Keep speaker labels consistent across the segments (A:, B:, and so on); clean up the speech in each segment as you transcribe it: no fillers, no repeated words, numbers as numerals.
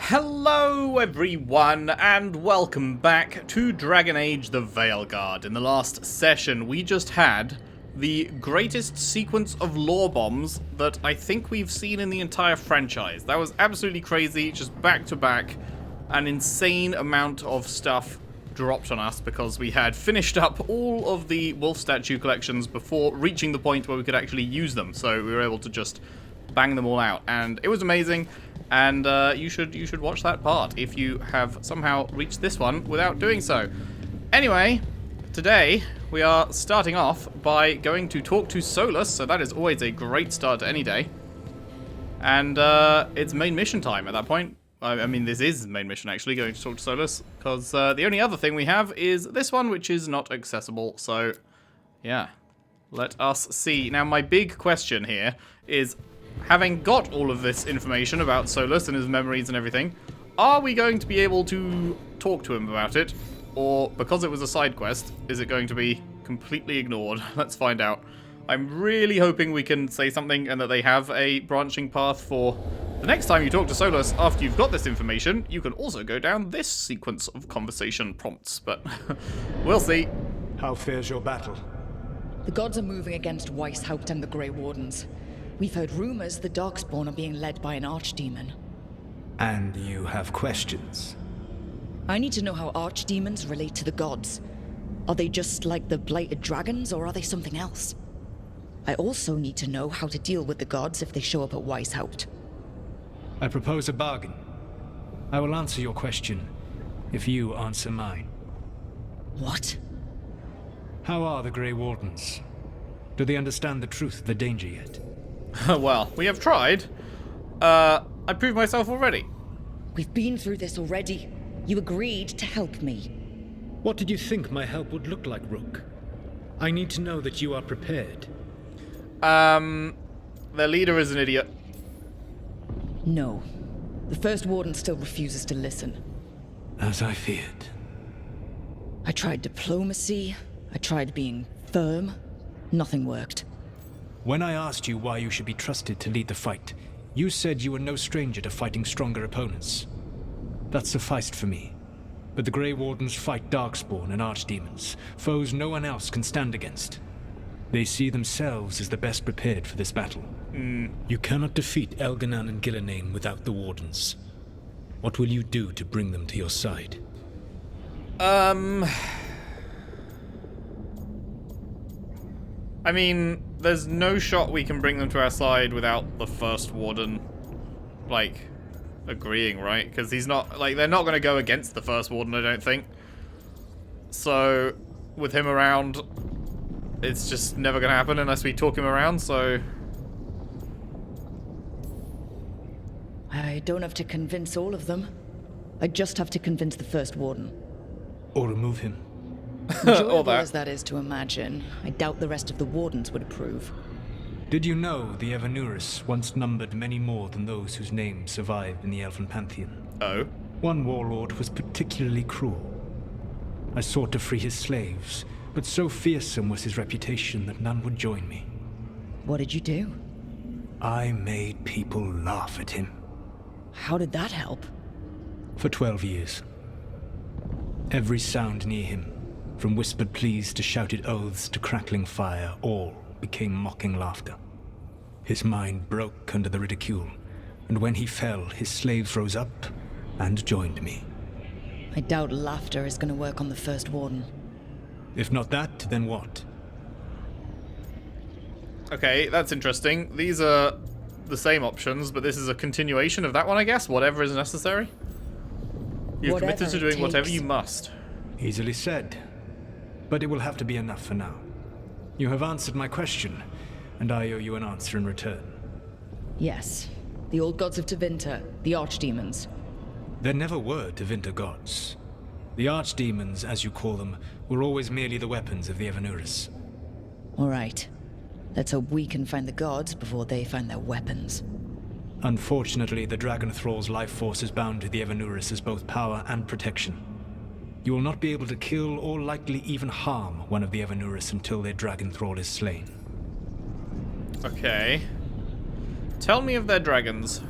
A: Hello everyone, and welcome back to Dragon Age the Veilguard. In the last session, we just had the greatest sequence of lore bombs that I think we've seen in the entire franchise. That was absolutely crazy, just back to back. An insane amount of stuff dropped on us because we had finished up all of the wolf statue collections before reaching the point where we could actually use them. So we were able to just bang them all out, and it was amazing. And you should watch that part if you have somehow reached this one without doing so. Anyway, today we are starting off by going to talk to Solus, so that is always a great start to any day. And it's main mission time at that point. I mean, this is main mission actually, going to talk to Solus, because the only other thing we have is this one, which is not accessible. So, yeah, let us see. Now, my big question here is, having got all of this information about Solus and his memories and everything, are we going to be able to talk to him about it? Or, because it was a side quest, is it going to be completely ignored? Let's find out. I'm really hoping we can say something and that they have a branching path for the next time you talk to Solus after you've got this information. You can also go down this sequence of conversation prompts, but we'll see.
B: How fares your battle?
C: The gods are moving against Weisshaupt and the Grey Wardens. We've heard rumors the Darkspawn are being led by an archdemon.
B: And you have questions?
C: I need to know how archdemons relate to the gods. Are they just like the blighted dragons, or are they something else? I also need to know how to deal with the gods if they show up at Weisshaupt.
B: I propose a bargain. I will answer your question if you answer mine.
C: What?
B: How are the Grey Wardens? Do they understand the truth of the danger yet?
A: Well, we have tried. I proved myself already.
C: We've been through this already. You agreed to help me.
B: What did you think my help would look like, Rook? I need to know that you are prepared.
A: Their leader is an idiot.
C: No. The First Warden still refuses to listen.
B: As I feared.
C: I tried diplomacy. I tried being firm. Nothing worked.
B: When I asked you why you should be trusted to lead the fight, you said you were no stranger to fighting stronger opponents. That sufficed for me. But the Grey Wardens fight Darkspawn and Archdemons, foes no one else can stand against. They see themselves as the best prepared for this battle. You cannot defeat Elganan and Gillenane without the Wardens. What will you do to bring them to your side?
A: I mean, there's no shot we can bring them to our side without the First Warden, like, agreeing, right? Because he's not, like, they're not going to go against the First Warden, I don't think. So, with him around, it's just never going to happen unless we talk him around, so...
C: I don't have to convince all of them. I just have to convince the First Warden.
B: Or remove him.
C: Enjoyable as that is to imagine, I doubt the rest of the Wardens would approve.
B: Did you know the Evanurus once numbered many more than those whose names survive in the Elven Pantheon?
A: Oh?
B: One warlord was particularly cruel. I sought to free his slaves, but so fearsome was his reputation that none would join me.
C: What did you do?
B: I made people laugh at him.
C: How did that help?
B: For 12 years. Every sound near him, from whispered pleas to shouted oaths to crackling fire, all became mocking laughter. His mind broke under the ridicule, and when he fell, his slaves rose up and joined me.
C: I doubt laughter is going to work on the First Warden.
B: If not that, then what?
A: Okay, that's interesting. These are the same options, but this is a continuation of that one, I guess? Whatever is necessary? You've committed to doing whatever you must.
B: Easily said. But it will have to be enough for now. You have answered my question, and I owe you an answer in return.
C: Yes. The old gods of Tevinter, the archdemons.
B: There never were Tevinter gods. The archdemons, as you call them, were always merely the weapons of the Evanurus.
C: All right. Let's hope we can find the gods before they find their weapons.
B: Unfortunately, the Dragon Thrall's life force is bound to the Evanurus as both power and protection. You will not be able to kill or likely even harm one of the Evanurus until their Dragon Thrall is slain.
A: Okay. Tell me of their dragons.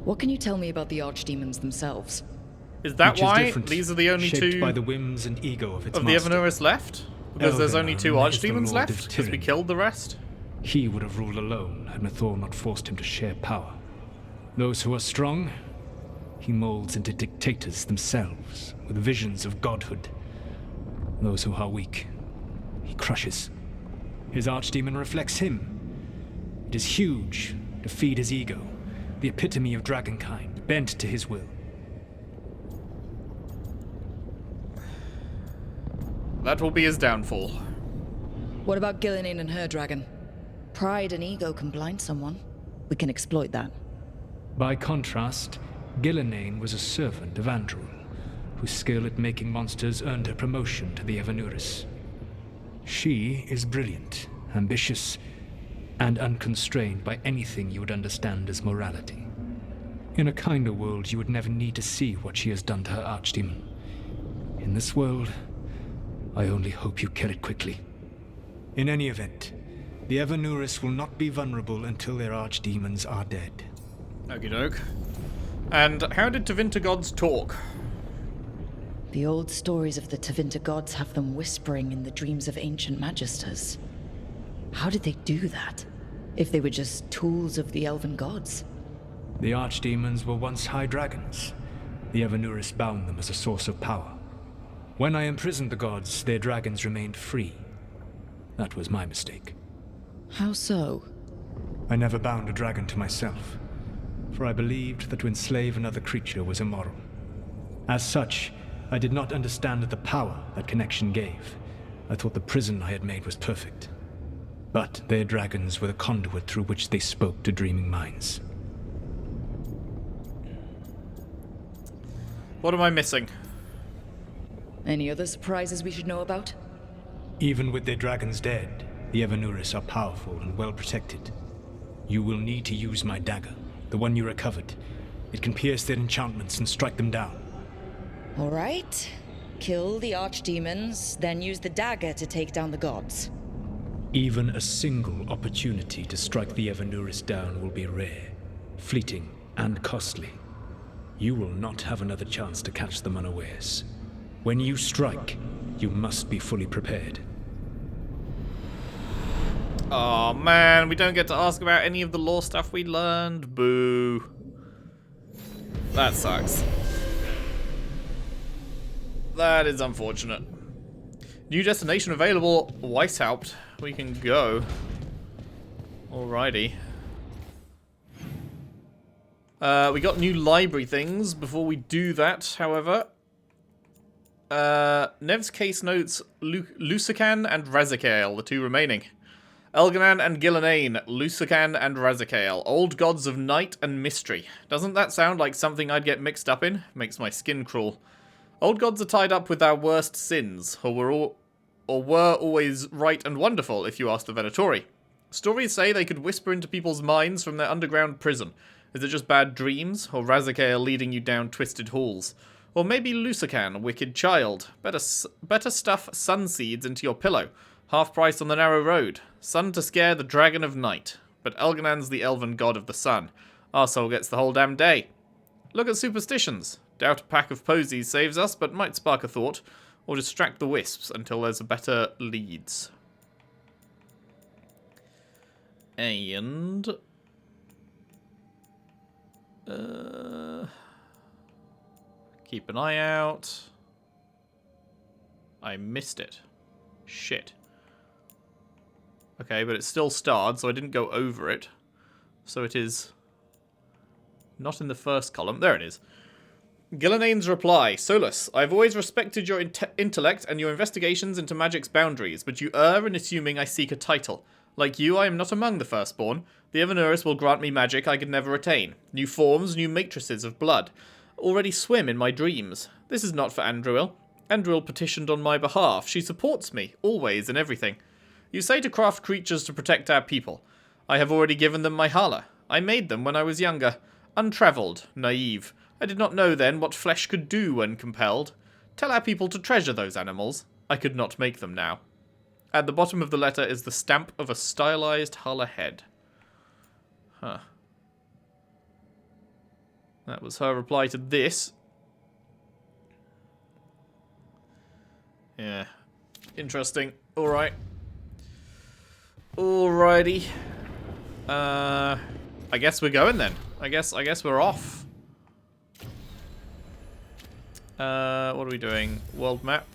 C: What can you tell me about the archdemons themselves?
A: Is that
B: Each is
A: why
B: different,
A: these are the only
B: shaped
A: two
B: by the whims and ego of its
A: of the
B: master.
A: Evanurus left? Because there's only two
B: Elganon is the
A: archdemons
B: Lord of
A: left? Because we
B: Tyranny.
A: killed the rest?
B: He would have ruled alone had Mathor not forced him to share power. Those who are strong, he molds into dictators themselves, with visions of godhood. Those who are weak, he crushes. His archdemon reflects him. It is huge, to feed his ego, the epitome of dragonkind, bent to his will.
A: That will be his downfall.
C: What about Gillenane and her dragon? Pride and ego can blind someone. We can exploit that.
B: By contrast, Gillenane was a servant of Andrul, whose skill at making monsters earned her promotion to the Evanurus. She is brilliant, ambitious, and unconstrained by anything you would understand as morality. In a kinder world, you would never need to see what she has done to her archdemon. In this world, I only hope you kill it quickly. In any event, the Evanurus will not be vulnerable until their archdemons are dead.
A: Okie doke. And how did Tevinter gods talk?
C: The old stories of the Tevinter gods have them whispering in the dreams of ancient magisters. How did they do that? If they were just tools of the elven gods?
B: The archdemons were once high dragons. The Evanurus bound them as a source of power. When I imprisoned the gods, their dragons remained free. That was my mistake.
C: How so?
B: I never bound a dragon to myself, for I believed that to enslave another creature was immoral. As such, I did not understand the power that connection gave. I thought the prison I had made was perfect. But their dragons were the conduit through which they spoke to dreaming minds.
A: What am I missing?
C: Any other surprises we should know about?
B: Even with their dragons dead, the Evanurus are powerful and well protected. You will need to use my dagger, the one you recovered. It can pierce their enchantments and strike them down.
C: All right. Kill the archdemons, then use the dagger to take down the gods.
B: Even a single opportunity to strike the Evanurus down will be rare, fleeting, and costly. You will not have another chance to catch them unawares. When you strike, you must be fully prepared.
A: Oh man, we don't get to ask about any of the lore stuff we learned. Boo. That sucks. That is unfortunate. New destination available, Weisshaupt. We can go. Alrighty. We got new library things. Before we do that, however, Nev's case notes Lusican and Razikael, the two remaining. Elganon and Gillenane, Lusican and Razikael, old gods of night and mystery. Doesn't that sound like something I'd get mixed up in? Makes my skin crawl. Old gods are tied up with our worst sins, or were always right and wonderful, if you ask the Venatori. Stories say they could whisper into people's minds from their underground prison. Is it just bad dreams, or Razikael leading you down twisted halls? Or maybe Lusican, wicked child. Better stuff sun seeds into your pillow. Half price on the narrow road. Sun to scare the dragon of night. But Elganon's the elven god of the sun. Arsehole gets the whole damn day. Look at superstitions. Doubt a pack of posies saves us, but might spark a thought. Or distract the wisps until there's a better leads. And... keep an eye out. I missed it. Shit. Okay, but it's still starred, so I didn't go over it. So it is not in the first column. There it is. Gillenane's reply. Solus, I've always respected your intellect and your investigations into magic's boundaries, but you err in assuming I seek a title. Like you, I am not among the firstborn. The Evanurus will grant me magic I could never attain. New forms, new matrices of blood. Already swim in my dreams. This is not for Andruil. Andruil petitioned on my behalf. She supports me, always and everything. You say to craft creatures to protect our people. I have already given them my hala. I made them when I was younger. Untravelled, naive. I did not know then what flesh could do when compelled. Tell our people to treasure those animals. I could not make them now. At the bottom of the letter is the stamp of a stylized hala head. Huh. That was her reply to this. Yeah. Interesting. Alright. Alrighty. I guess we're going then. I guess we're off. What are we doing? World map.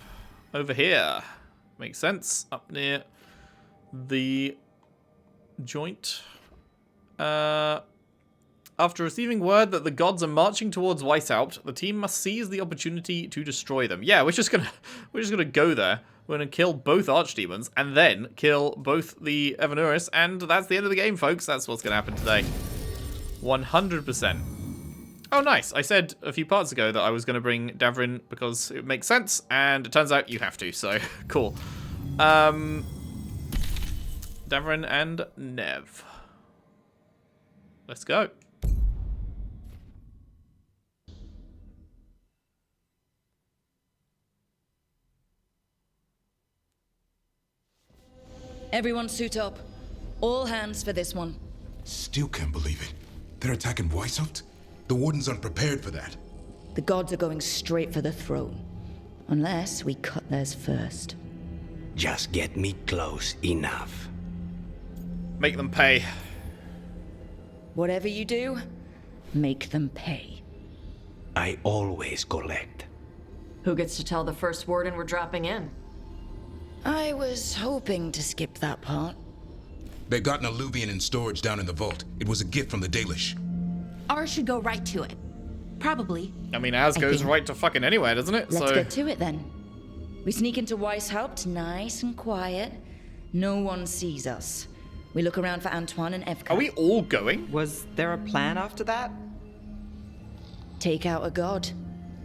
A: Over here. Makes sense. Up near the joint. After receiving word that the gods are marching towards Weisshaupt, the team must seize the opportunity to destroy them. Yeah, we're just gonna go there. We're gonna kill both archdemons and then kill both the Evanuris, and that's the end of the game, folks. That's what's gonna happen today. 100%. Oh, nice. I said a few parts ago that I was gonna bring Davrin because it makes sense, and it turns out you have to. So cool. Davrin and Nev. Let's go.
C: Everyone suit up. All hands for this one.
D: Still can't believe it. They're attacking Weisshaupt? The Wardens aren't prepared for that.
C: The gods are going straight for the throne. Unless we cut theirs first.
E: Just get me close enough.
A: Make them pay.
C: Whatever you do, make them pay.
E: I always collect.
F: Who gets to tell the first warden we're dropping in?
C: I was hoping to skip that part.
D: They've got an alluvian in storage down in the vault. It was a gift from the Dalish.
G: Ours should go right to it. Probably.
A: I mean, ours goes right to fucking anywhere, doesn't it?
C: Let's get to it then. We sneak into Weisshaupt, nice and quiet. No one sees us. We look around for Antoine and Evka.
A: Are we all going?
H: Was there a plan after that?
C: Take out a god.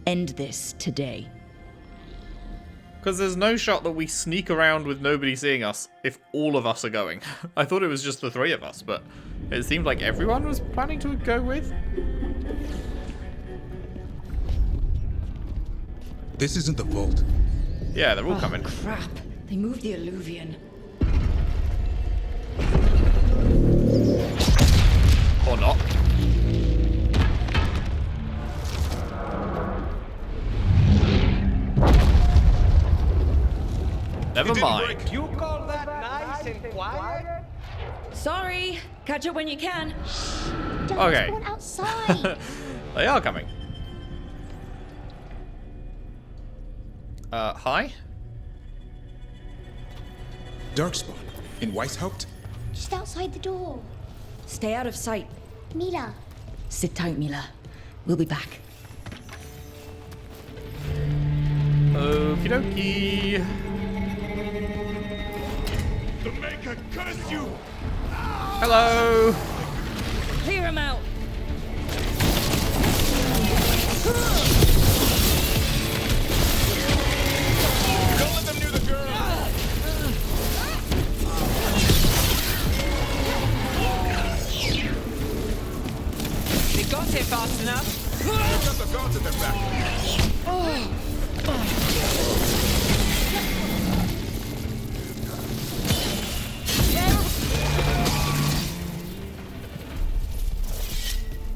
C: End this today.
A: Because there's no shot that we sneak around with nobody seeing us if all of us are going. I thought it was just the three of us, but it seemed like everyone was planning to go with.
D: This isn't the vault.
A: Yeah, they're all coming.
C: Crap. They moved the alluvian.
A: Or not. Never mind.
H: You call that nice and quiet?
C: Sorry. Catch up when you can.
G: Don't
A: Okay.
G: go outside.
A: They are coming. Hi?
D: Darkspawn. In Weisshaupt?
G: Just outside the door.
C: Stay out of sight.
G: Mila.
C: Sit tight, Mila. We'll be back.
A: Okie dokie.
D: The Maker curse you!
A: Hello.
C: Clear him out.
D: Don't let them near the girl!
H: They got here fast enough.
D: They've got the guards at their back.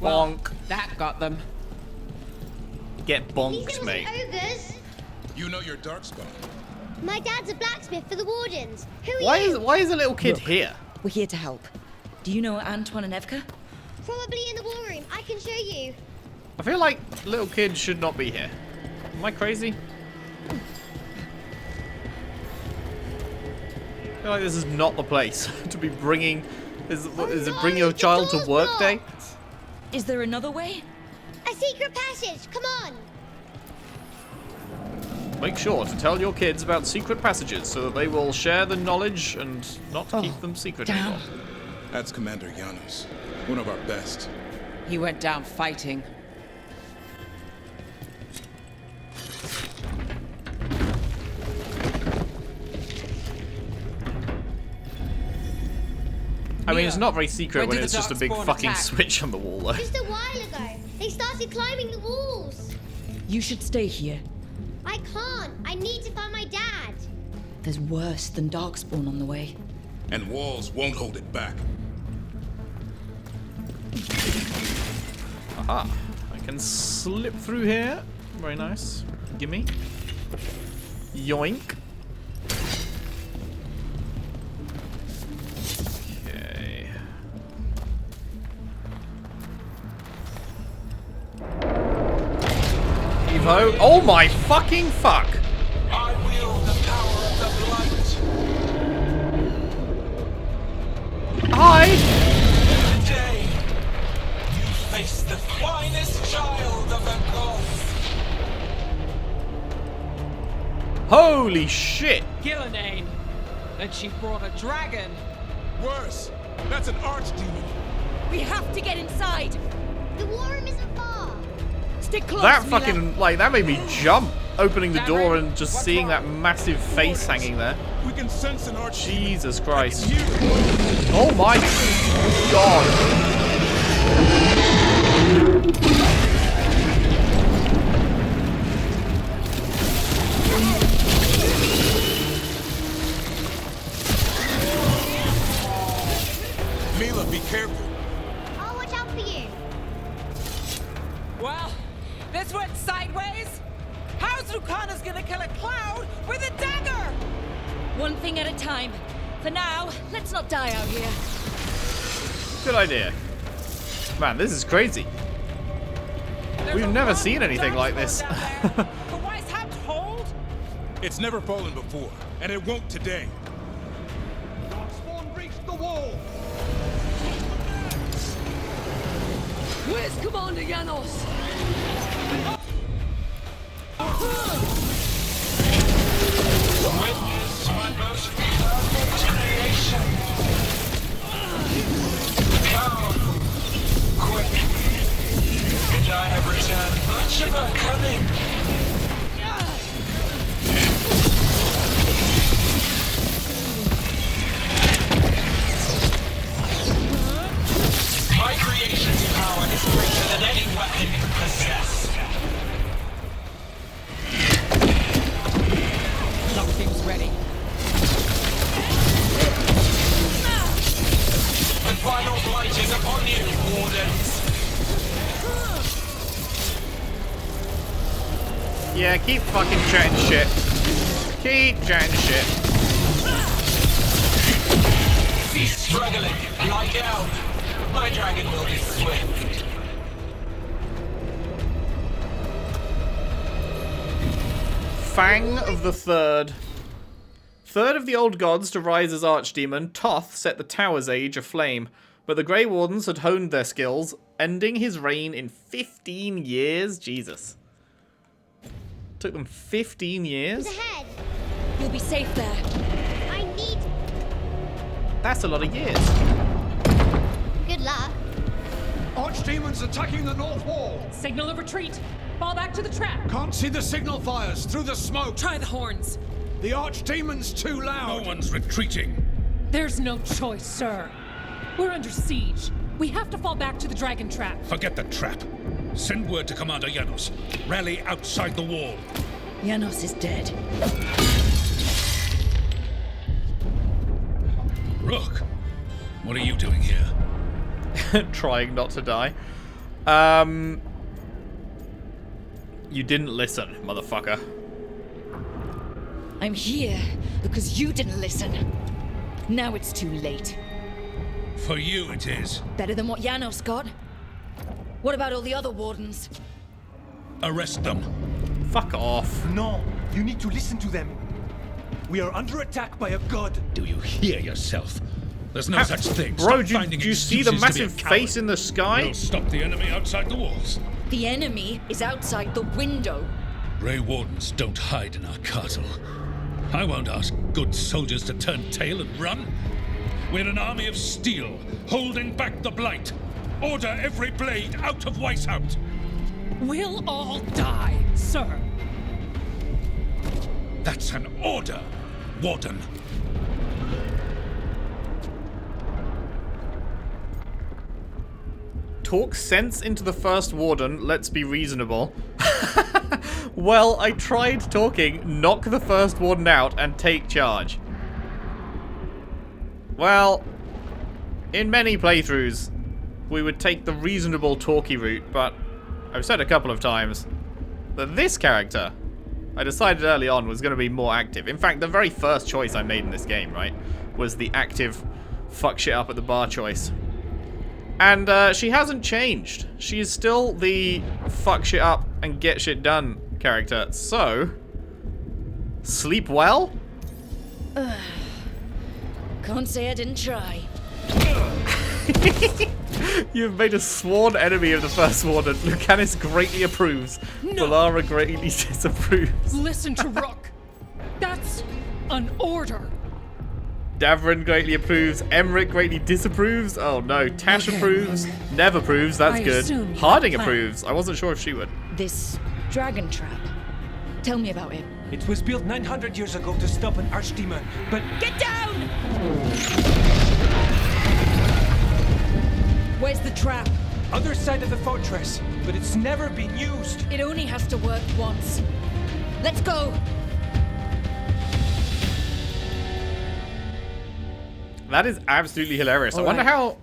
A: Bonk.
H: That got them.
A: Get
G: These
A: bonked,
G: little
A: mate.
G: ogres.
D: You know your Darkspawn.
G: My dad's a blacksmith for the Wardens. Who are
A: Why
G: you?
A: is a little kid here?
C: We're here to help. Do you know Antoine and Evka?
G: Probably in the war room. I can show you.
A: I feel like little kids should not be here. Am I crazy? I feel like this is not the place to be bringing. Is it bring your child to work day?
C: Is there another way?
G: A secret passage. Come on.
A: Make sure to tell your kids about secret passages so that they will share the knowledge and not keep them secret
C: damn.
A: anymore.
D: That's Commander Janos. One of our best.
H: He went down fighting.
A: I mean, it's not very secret
H: when
A: when
H: did
A: it's
H: the
A: just a big
H: Darkspawn
A: fucking
H: attack?
A: switch on the wall, though.
G: Just a while ago, they started climbing the walls.
C: You should stay here.
G: I can't. I need to find my dad.
C: There's worse than Darkspawn on the way.
D: And walls won't hold it back.
A: Aha. can slip through here. Very nice. Gimme. Yoink. Okay. Evo. Oh my fucking fuck!
I: I wield the power of the blight.
A: Hi!
I: Today, you face the finest child of the gods.
A: Holy shit!
H: Gillenane. And she brought a dragon.
D: Worse! That's an archdemon!
G: We have to get inside. The worm isn't far. Stick close.
A: That
G: Mila.
A: fucking, like, that made me jump. Opening the door and just seeing that massive face hanging there.
D: We can sense an archdemon.
A: Jesus Christ. Oh my god.
D: Mila, be careful.
G: I'll watch out for you.
H: Well, this went sideways. How's Lucana's gonna kill a cloud with a dagger?
G: One thing at a time. For now, let's not die out here.
A: Good idea. Man, this is crazy.
H: There's
A: We've
H: a
A: never
H: lot
A: seen
H: of
A: anything like
H: darkspawn
A: this.
H: down there. The Weisshaupt hold?
D: It's never fallen before, and it won't today.
I: Darkspawn reached the wall.
G: Where's Commander Janos?
I: Witness my most perfect creation. Powerful, quick, and I have returned much of her cunning. My creation's power is greater than any weapon you possess.
H: Something's ready.
I: The final blight is upon you, Wardens.
A: Yeah, keep fucking chatting shit. Keep chatting shit.
I: Cease struggling, lie down. My dragon will be swift.
A: Fang of the Third. Third of the old gods to rise as archdemon, Toth set the Tower's age aflame, but the Grey Wardens had honed their skills, ending his reign in 15 years. Jesus. Took them 15 years?
G: Ahead. You'll be safe there. I need.
A: That's a lot of years.
G: Good luck.
I: Archdemons attacking the north wall.
H: Signal of retreat. Fall back to the trap.
I: Can't see the signal fires through the smoke.
H: Try the horns.
I: The Archdemon's too loud.
J: No one's retreating.
H: There's no choice, sir. We're under siege. We have to fall back to the dragon trap.
J: Forget the trap. Send word to Commander Janos. Rally outside the wall.
C: Janos is dead.
J: Rook, what are you doing here?
A: Trying not to die. You didn't listen, motherfucker.
C: I'm here because you didn't listen. Now it's too late.
J: For you it is.
C: Better than what Janos got? What about all the other wardens?
J: Arrest them.
A: Fuck off.
I: No, you need to listen to them. We are under attack by a god.
J: Do you hear yourself? There's no such thing.
A: Bro,
J: Stop
A: do you see the massive face in the sky?
J: We'll stop the enemy outside the walls.
C: The enemy is outside the window.
J: Grey Wardens don't hide in our castle. I won't ask good soldiers to turn tail and run. We're an army of steel, holding back the blight. Order every blade out of Weisshaupt.
H: We'll all die, sir.
J: That's an order, Warden.
A: Talk sense into the first warden, let's be reasonable. Well, I tried talking, knock the first warden out, and take charge. Well, in many playthroughs, we would take the reasonable talky route, but I've said a couple of times that this character, I decided early on, was going to be more active. In fact, the very first choice I made in this game, right, was the active fuck shit up at the bar choice. And she hasn't changed. She is still the fuck shit up and get shit done character. So, sleep well?
C: Can't say I didn't try.
A: You've made a sworn enemy of the First Warden. Lucanus greatly approves.
H: No.
A: Valara greatly disapproves.
H: Listen to Rook. That's an order.
A: Davrin greatly approves. Emmerich greatly disapproves. Oh no. Tash approves. Nev approves. That's
H: I
A: good.
H: assume you
A: Harding
H: have
A: approves. I wasn't sure if she would.
C: This dragon trap. Tell me about it.
K: It was built 900 years ago to stop an archdemon, but...
H: Get down!
C: Where's the trap?
K: Other side of the fortress, but it's never been used.
C: It only has to work once. Let's go!
A: That is absolutely hilarious.
C: All
A: I wonder
C: right.
A: how...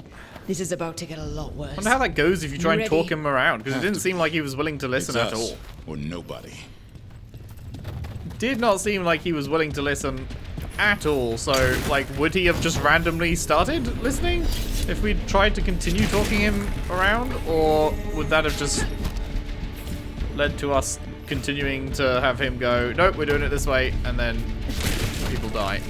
C: This is about to get a lot worse.
A: I wonder how that goes if you try and
C: Ready?
A: talk him around, because it didn't seem like he was willing to listen at all.
D: Or nobody.
A: Did not seem like he was willing to listen at all. So, like, would he have just randomly started listening if we tried to continue talking him around? Or would that have just led to us continuing to have him go, nope, we're doing it this way, and then people die?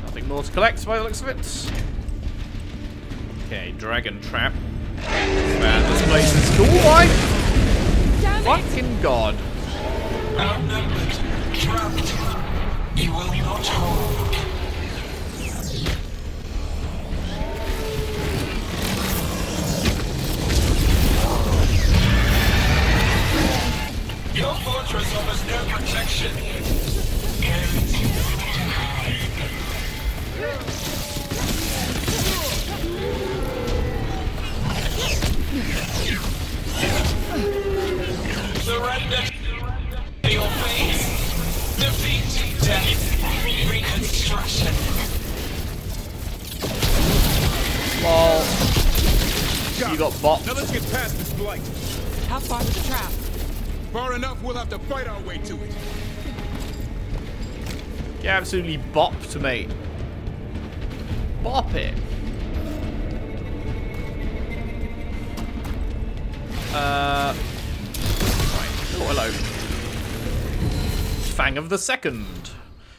A: Nothing more to collect by the looks of it. Okay, dragon trap. Man, this place is cool, why? Fucking god.
I: Outnumbered, trapped. You will not hold. Your fortress offers no protection. Surrender to your fate. Defeat, death, reconstruction.
A: Lol. You got bopped.
L: Now let's get past this blight.
H: How far is the trap?
L: Far enough, we'll have to fight our way to it.
A: Get absolutely bopped, mate. Bop it. Right. Oh, hello. Fang of the Second.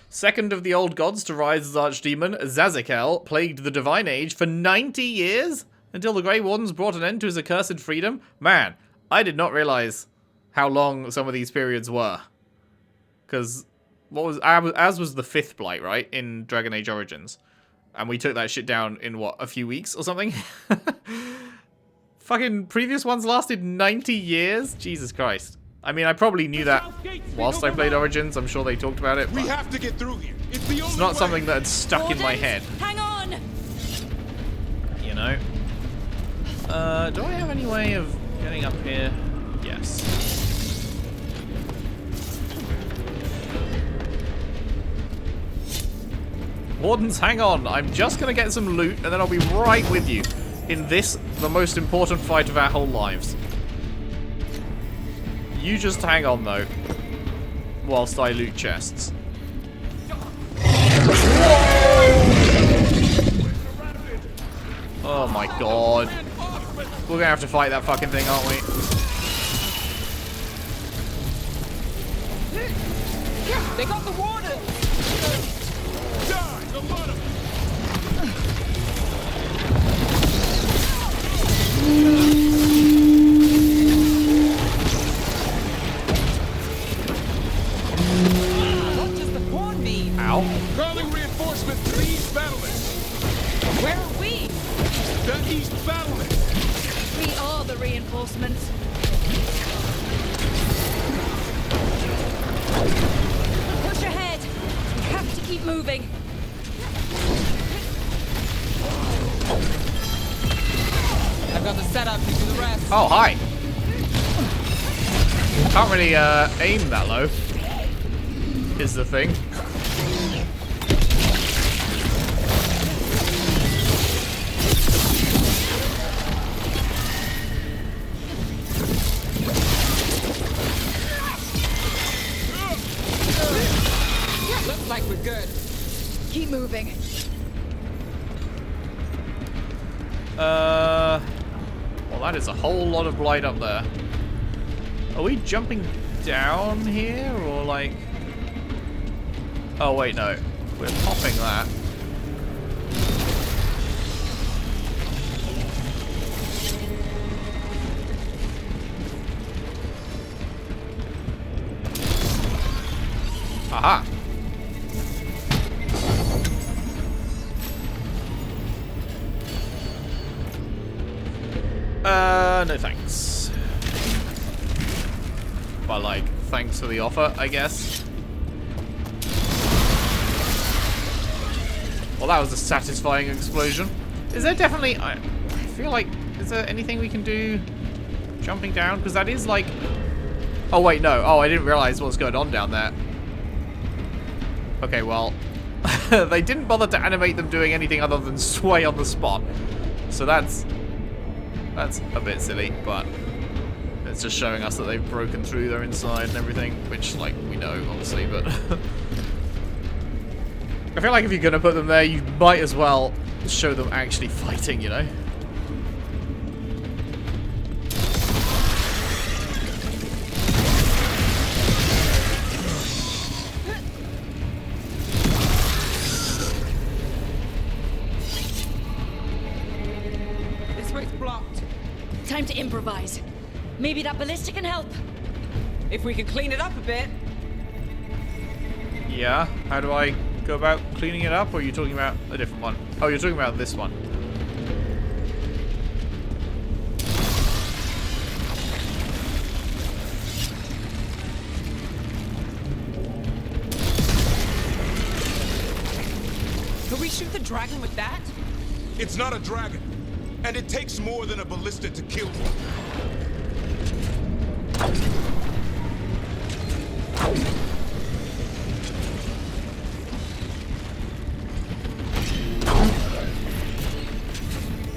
A: Second of the old gods to rise as archdemon, Zazikel plagued the Divine Age for 90 years until the Grey Wardens brought an end to his accursed freedom. Man, I did not realize how long some of these periods were. Because what was as was the 5th blight, right, in Dragon Age Origins. And we took that shit down in, what, a few weeks or something? Fucking previous ones lasted 90 years? Jesus Christ. I mean, I probably knew that whilst I played Origins. I'm sure they talked about it.
L: We have to get through here. It's the only
A: It's not
L: way.
A: something that had stuck in my head.
H: Hang on!
A: You know? Do I have any way of getting up here? Yes. Wardens, hang on. I'm just going to get some loot, and then I'll be right with you in this, the most important fight of our whole lives. You just hang on, though, whilst I loot chests. Oh my god. We're going to have to fight that fucking thing, aren't we?
H: They got the warden! What does the horn mean?
A: Ow.
L: Calling reinforcements to the east battlements.
H: Where are we?
L: The east battlements.
C: We are the reinforcements. Push ahead. We have to keep moving.
H: I've got the setup to do the rest.
A: Oh, hi. Can't really aim that low, is the thing.
C: Keep moving.
A: Well, that is a whole lot of blight up there. Are we jumping down here, or like... Oh, wait, no. We're popping that. Aha! No thanks. But like, thanks for the offer, I guess. Well, that was a satisfying explosion. Is there definitely... I feel like... Is there anything we can do jumping down? Because that is like... Oh, wait, no. Oh, I didn't realize what's going on down there. Okay, well... they didn't bother to animate them doing anything other than sway on the spot. So that's a bit silly, but... It's just showing us that they've broken through their inside and everything, which, like, we know, obviously, but... I feel like if you're going to put them there, you might as well show them actually fighting, you know?
H: This way's blocked.
C: Time to improvise. Maybe that ballista can help.
H: If we can clean it up a bit.
A: Yeah, how do I go about cleaning it up, or are you talking about a different one? Oh, you're talking about this one.
H: Could we shoot the dragon with that?
L: It's not a dragon, and it takes more than a ballista to kill one.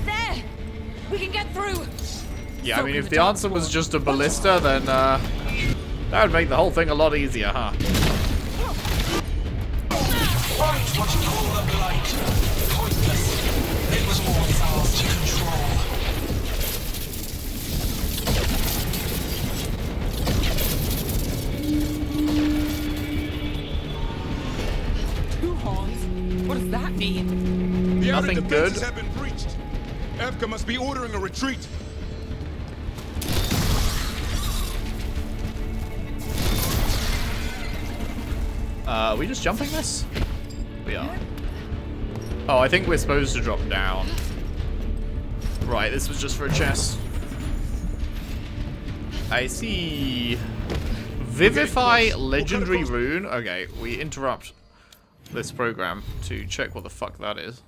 C: There! We can get through!
A: Yeah, I mean, if the answer was just a ballista, then that would make the whole thing a lot easier, huh?
I: Fight what you call the blight. Pointless. It was always ours to control.
H: Two horns? What does that mean?
L: The outer
A: Nothing
L: defenses
A: good.
L: have been breached. Evka must be ordering a retreat.
A: Are we just jumping this? We are. Oh, I think we're supposed to drop down. Right, this was just for a chest. I see. Vivify legendary rune. Okay, we interrupt this program to check what the fuck that is.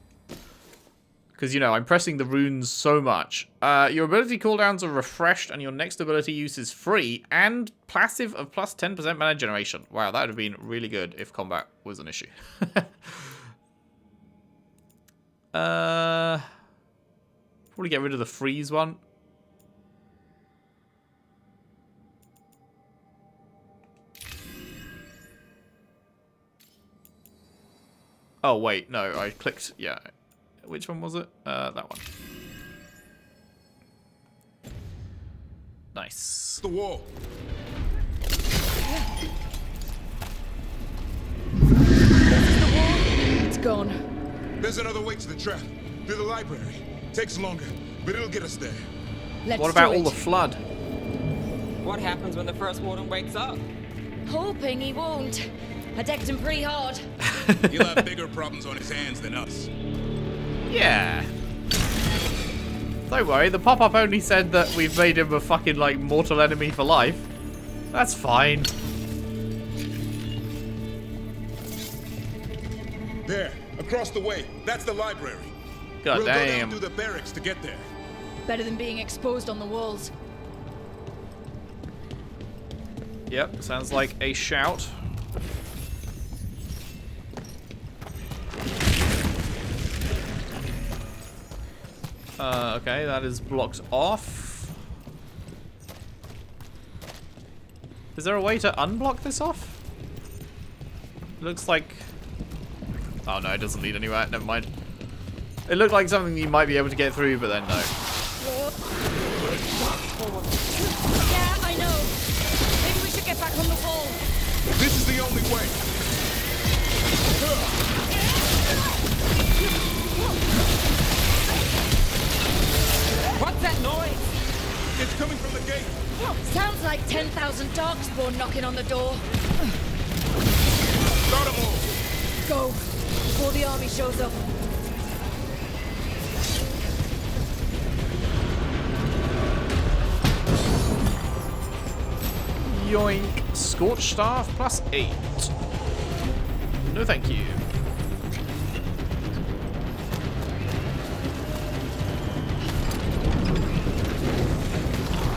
A: Because, you know, I'm pressing the runes so much. Your ability cooldowns are refreshed and your next ability use is free. And passive of plus 10% mana generation. Wow, that would have been really good if combat was an issue. Probably get rid of the freeze one. Oh, wait, no, I clicked, yeah. Which one was it? That one. Nice.
L: The wall.
C: It's gone.
L: There's another way to the trap. Through the library. Takes longer, but it'll get us there.
C: Let's
A: What about
C: do
A: all the
C: it.
A: flood?
H: What happens when the first warden wakes up?
C: Hoping he won't. I decked him pretty hard.
L: He'll have bigger problems on his hands than us.
A: Yeah. Don't worry, the pop-up only said that we've made him a fucking, like, mortal enemy for life. That's fine.
L: There, across the way. That's the library.
A: God
L: We'll go down
A: damn.
L: through the barracks to get there.
C: Better than being exposed on the walls.
A: Yep, sounds like a shout. Okay, that is blocked off. Is there a way to unblock this off? Looks like Oh no, it doesn't lead anywhere. Never mind. It looked like something you might be able to get through, but then no.
G: Yeah, I know. Maybe we should get back on the wall.
L: This is the only way.
H: What's that noise?
L: It's coming from the gate.
C: Sounds like 10,000 darkspawn knocking on the door.
L: Start 'em all.
C: Go, before the army shows up.
A: Yoink. Scorch Staff +8. No thank you.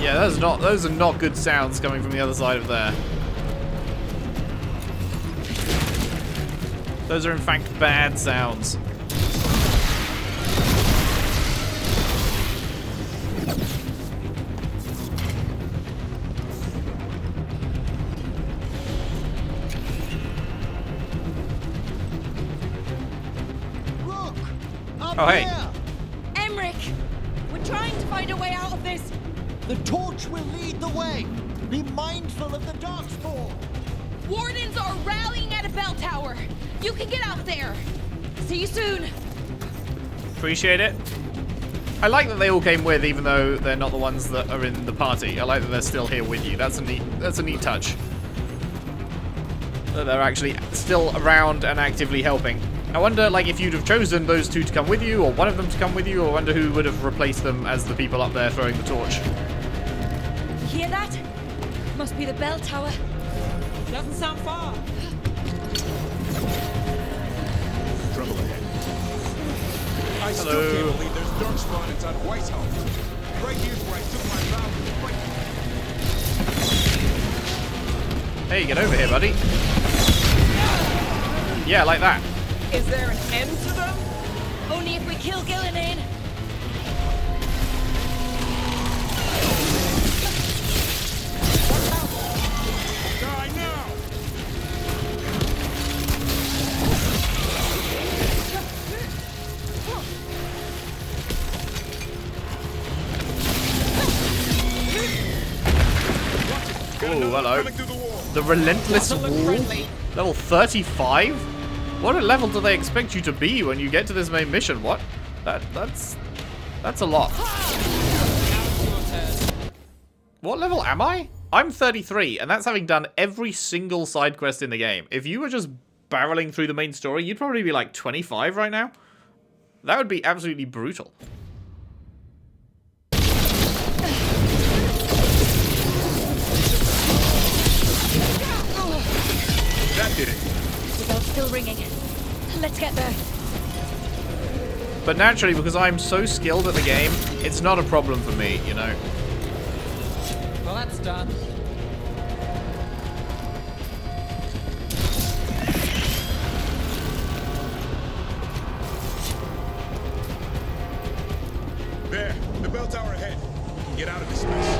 A: Yeah, those are not good sounds coming from the other side of there. Those are in fact bad sounds.
G: Look!
A: Oh, hey.
G: Emmerich! We're trying to find a way out of this.
M: The torch will lead the way. Be mindful of the darkspawn.
G: Wardens are rallying at a bell tower. You can get out there. See you soon.
A: Appreciate it. I like that they all came with, even though they're not the ones that are in the party. I like that they're still here with you. That's a neat touch. That they're actually still around and actively helping. I wonder, like, if you'd have chosen those two to come with you, or one of them to come with you, or I wonder who would have replaced them as the people up there throwing the torch.
C: Hear that? Must be the bell tower.
H: Doesn't sound far.
L: Trouble ahead. I still
A: Hello.
L: can't believe there's darkspawn inside Weisshaupt. Right here's where I took my vow to fight.
A: Hey, get over here, buddy. Yeah, like that.
H: Is there an end to them?
C: Only if we kill Gillinan.
L: Die now!
A: Oh, hello.
L: Coming through the wall.
A: The Relentless
H: Doesn't look
A: Wall?
H: friendly.
A: Level 35? What a level do they expect you to be when you get to this main mission? What? That's a lot. What level am I? I'm 33, and that's having done every single side quest in the game. If you were just barreling through the main story, you'd probably be like 25 right now. That would be absolutely brutal.
L: That did it.
C: The bell's still ringing. Let's get there.
A: But naturally, because I'm so skilled at the game, it's not a problem for me, you know.
H: Well, that's done.
L: There, the bell tower ahead. We can get out of this mess.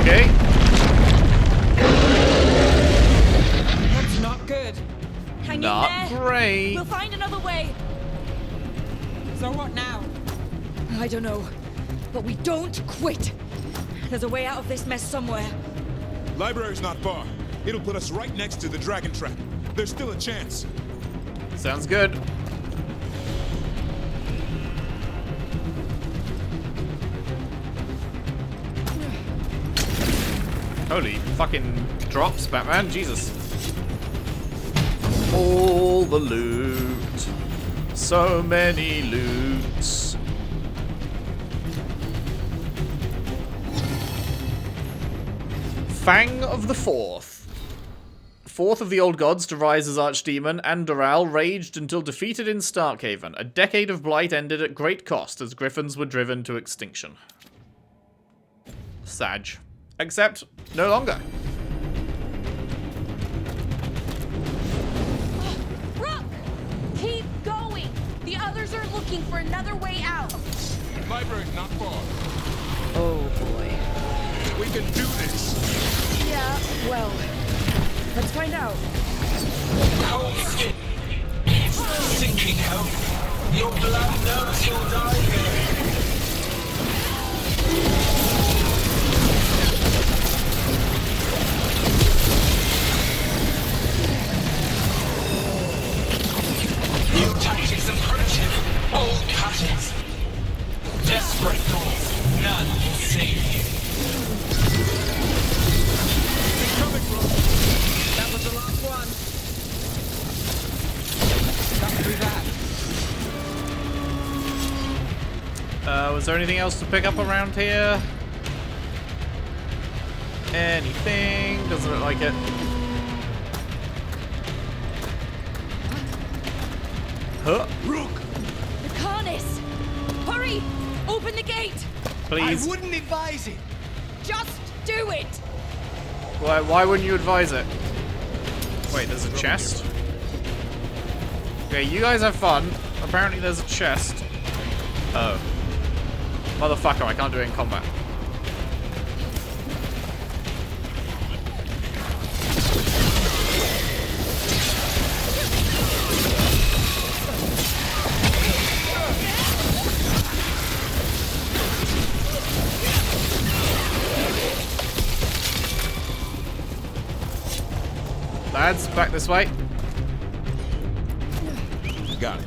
A: Okay.
H: That's not good.
C: Hang
A: Not
C: in there.
A: great.
C: We'll find another way.
H: So what now?
C: I don't know. But we don't quit. There's a way out of this mess somewhere.
L: Library's not far. It'll put us right next to the dragon trap. There's still a chance.
A: Sounds good. Holy fucking drops, Batman. Jesus. All the loot. So many loots. Fang of the Fourth. Fourth of the old gods to rise as Archdemon, Andoral raged until defeated in Starkhaven. A decade of blight ended at great cost as griffins were driven to extinction. Sag. Except, no longer.
G: Rook! Keep going! The others are looking for another way out.
L: Library's not far.
C: Oh boy.
L: We can do this.
C: Yeah, well,
G: Let's find out.
I: Cold skin. Sinking hell. Your blood knows you'll die here. New tactics and primitive. Old patterns. Desperate thoughts. None will save you.
H: That was the last one. Got through that.
A: Was there anything else to pick up around here? Anything? Doesn't look like it. Huh?
G: The Carnis! Hurry! Open the gate!
A: Please.
M: I wouldn't advise it.
G: Just do it!
A: Why wouldn't you advise it? Wait, there's a chest? Okay, you guys have fun. Apparently there's a chest. Oh. Motherfucker, I can't do it in combat. Lads, back this way.
L: Got it.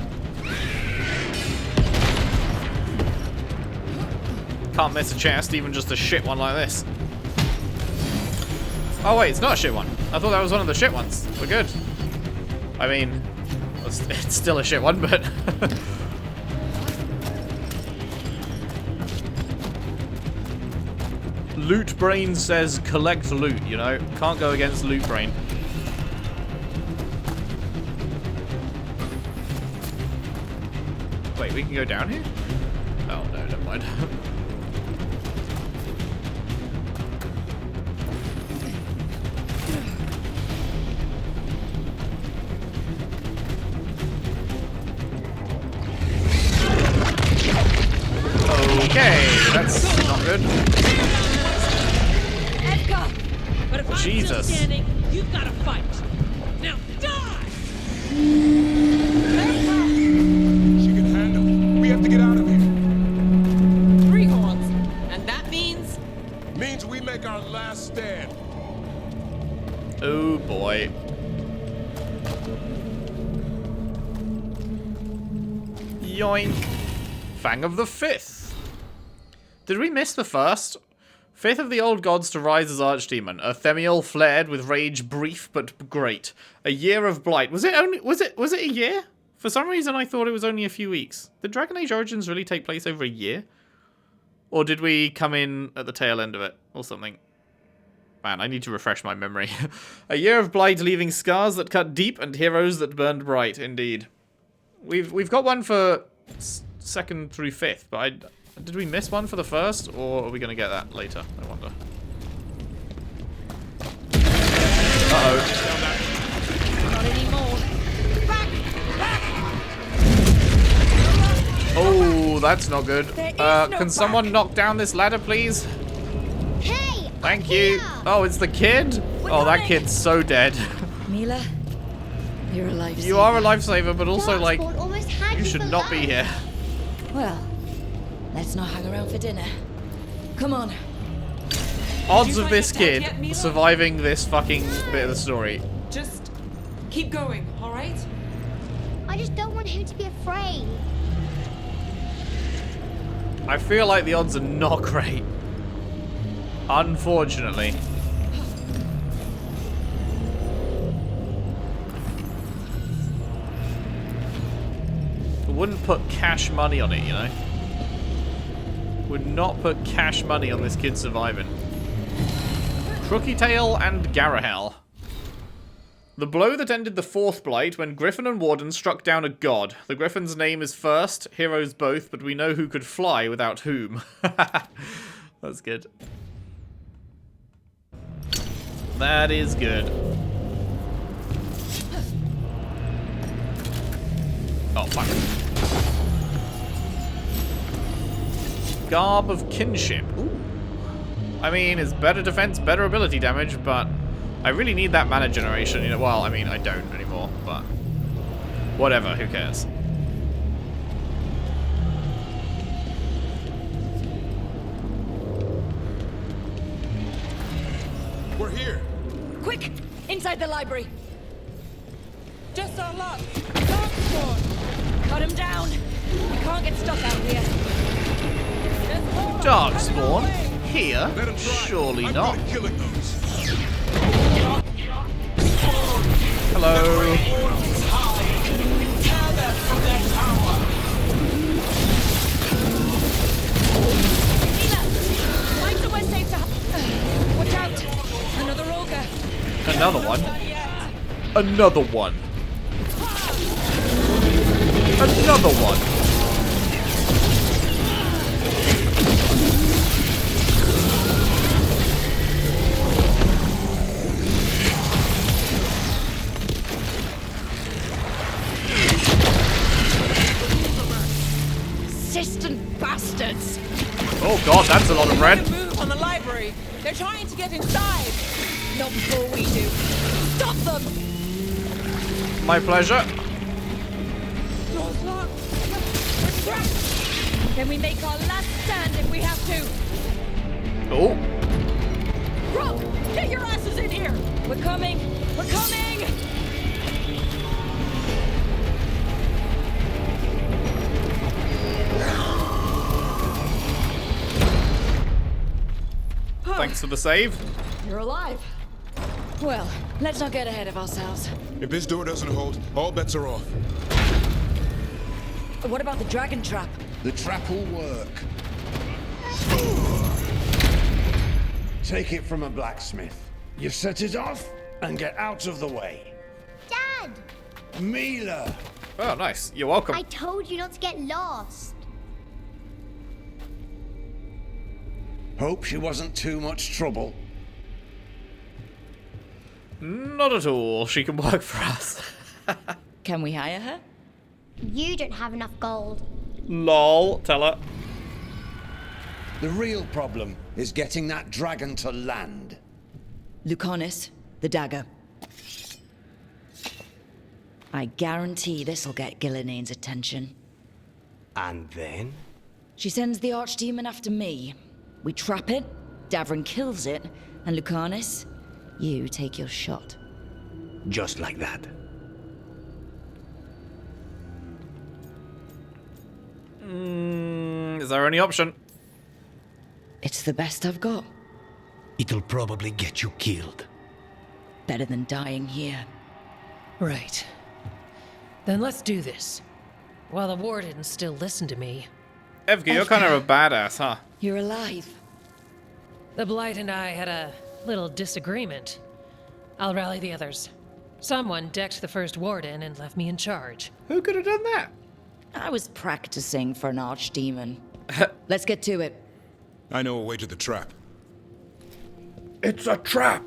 A: Can't miss a chest, even just a shit one like this. Oh wait, it's not a shit one. I thought that was one of the shit ones. We're good. I mean, it's still a shit one, but... Loot Brain says collect loot, you know? Can't go against Loot Brain. Wait, we can go down here? Oh no, never mind. Okay, that's not good.
G: Edgar!
H: But if
A: Jesus.
H: I'm still standing, you've got to fight. Now die!
L: She can handle it. We have to get out of here.
H: 3 horns. And that means?
L: Means we make our last stand.
A: Oh boy. Yoink. Fang of the Fifth. Did we miss the first? Fifth of the old gods to rise as archdemon. Arthemiel flared with rage brief but great. A year of blight. Was it a year? For some reason I thought it was only a few weeks. Did Dragon Age Origins really take place over a year? Or did we come in at the tail end of it or something? Man, I need to refresh my memory. A year of blight leaving scars that cut deep and heroes that burned bright, indeed. We've got one for 2nd through 5th, but did we miss one for the 1st, or are we going to get that later? I wonder. Uh-oh.
G: Not anymore.
A: Oh, that's not good.
G: no
A: Can someone knock down this ladder, please?
N: Hey!
A: Thank you. Oh, it's the kid? Oh, that kid's so dead.
C: Mila, you're a lifesaver.
A: You are a lifesaver, but also, like,
N: Darkspawn almost had
A: you should
N: for
A: not be
N: life.
A: here.
C: Well, let's not hang around for dinner. Come on.
A: Odds
H: you
A: of
H: find
A: this
H: your dad
A: kid
H: yet, Mila?
A: surviving this fucking bit of the story.
H: Just keep going, all right?
N: I just don't want him to be afraid.
A: I feel like the odds are not great. Unfortunately. I wouldn't put cash money on it, you know? Would not put cash money on this kid surviving. Crooky Tail and Garahel. The blow that ended the 4th Blight when Griffin and Warden struck down a god. The Griffin's name is first, heroes both, but we know who could fly without whom. That's good. That is good. Oh, fuck. Garb of Kinship. Ooh. I mean, it's better defense, better ability damage, but I really need that mana generation. You know, well, I mean, I don't anymore, but whatever. Who cares?
L: We're here.
C: Quick! Inside the library!
H: Just our luck. Darkspawn.
C: Cut him down! We can't get stuck out here.
A: Darkspawn? Here? Surely not. Hello.
C: Find somewhere safe to watch out! Another ogre!
A: Another one? Another one. Another one.
C: Persistent bastards!
A: Oh god, that's a lot of red.
H: Move on the library. They're trying to get inside.
C: Not before we do. Stop them!
A: My pleasure.
H: Door's locked.
C: We're trapped! Can we make our last stand if we have to?
A: Oh.
H: Rob, get your asses in here.
C: We're coming! We're coming!
A: Thanks for the save.
C: You're alive. Well, let's not get ahead of ourselves.
L: If this door doesn't hold, all bets are off.
C: What about the dragon trap?
O: The trap will work. Take it from a blacksmith. You set it off and get out of the way.
N: Dad!
O: Mila!
A: Oh, nice. You're welcome.
N: I told you not to get lost.
O: Hope she wasn't too much trouble.
A: Not at all. She can work for us.
C: Can we hire her?
N: You don't have enough gold.
A: Lol. Tell her.
O: The real problem is getting that dragon to land.
C: Lucanis, the dagger. I guarantee this'll get Gillinean's attention.
E: And then?
C: She sends the archdemon after me. We trap it, Davrin kills it, and Lucanis, you take your shot.
E: Just like that.
A: Is there any option?
C: It's the best I've got.
E: It'll probably get you killed.
C: Better than dying here.
P: Right. Then let's do this. While the wardens still listen to me.
A: Evka, you're kind of a badass, huh?
C: You're alive.
P: The Blight and I had a little disagreement. I'll rally the others. Someone decked the first warden and left me in charge.
A: Who could have done that?
C: I was practicing for an archdemon. Let's get to it.
L: I know a way to the trap.
O: It's a trap!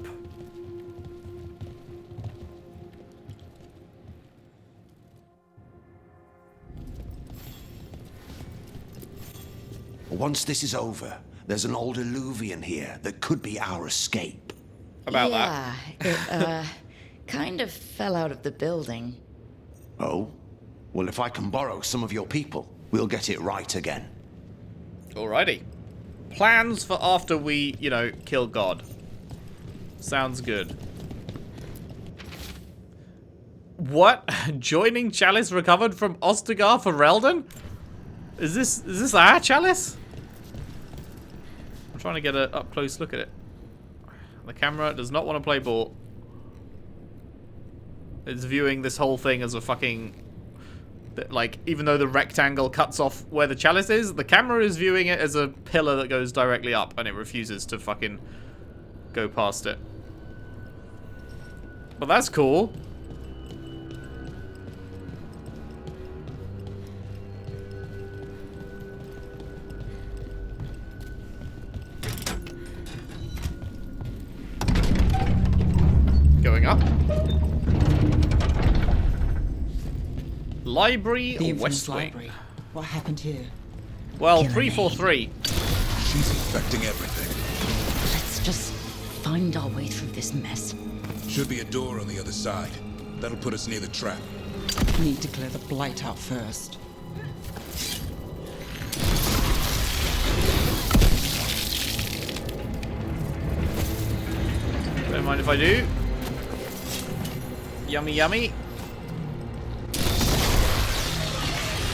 O: Once this is over, there's an old Illuvian here that could be our escape.
A: About
C: that? Yeah, it, kind of fell out of the building.
O: Oh? Well, if I can borrow some of your people, we'll get it right again.
A: Alrighty. Plans for after we, you know, kill God. Sounds good. What? Joining Chalice recovered from Ostagar for Relden? Is this our Chalice? I'm trying to get a up close look at it. The camera does not want to play ball. It's viewing this whole thing as a fucking, like, even though the rectangle cuts off where the chalice is, the camera is viewing it as a pillar that goes directly up, and it refuses to fucking go past it. But that's cool. Going up. Library
Q: The infamous
A: West Wing.
Q: library. What happened here?
A: Well, 343.
L: She's infecting everything.
C: Let's just find our way through this mess.
D: Should be a door on the other side. That'll put us near the trap.
Q: Need to clear the blight out first.
A: Don't mind if I do. Yummy, yummy.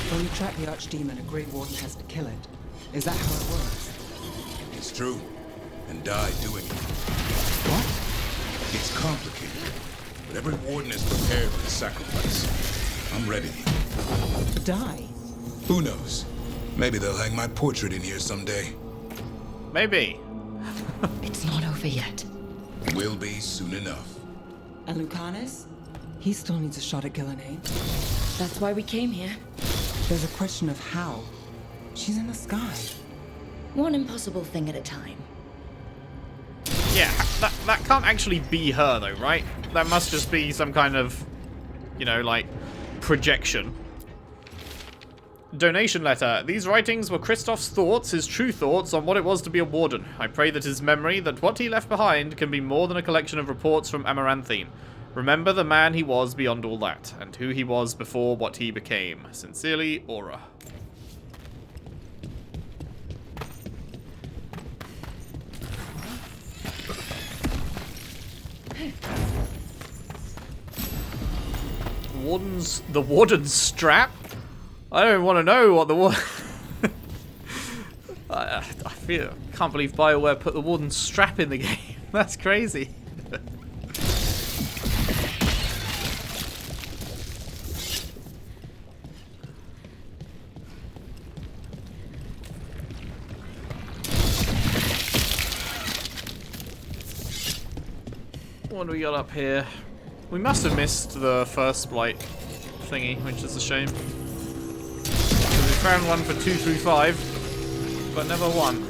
Q: When you track the Archdemon, a Grey Warden has to kill it. Is that how it works?
D: It's true. And die doing it.
Q: What?
D: It's complicated. But every warden is prepared for the sacrifice. I'm ready.
Q: Die?
D: Who knows? Maybe they'll hang my portrait in here someday.
A: Maybe.
C: It's not over yet.
D: Will be soon enough.
Q: And Lucanus? He still needs a shot at Gillenade.
C: That's why we came here.
Q: There's a question of how. She's in the sky.
C: One impossible thing at a time.
A: Yeah, that can't actually be her though, right? That must just be some kind of, you know, like, projection. Donation letter. These writings were Christoph's thoughts, his true thoughts on what it was to be a warden. I pray that his memory, that what he left behind, can be more than a collection of reports from Amaranthine. Remember the man he was beyond all that, and who he was before what he became. Sincerely, Aura. The warden's strap? I don't want to know what the warden... I can't believe BioWare put the warden's strap in the game. That's crazy. What do we got up here? We must have missed the first blight thingy, which is a shame. We found one for 2 through 5, but never one.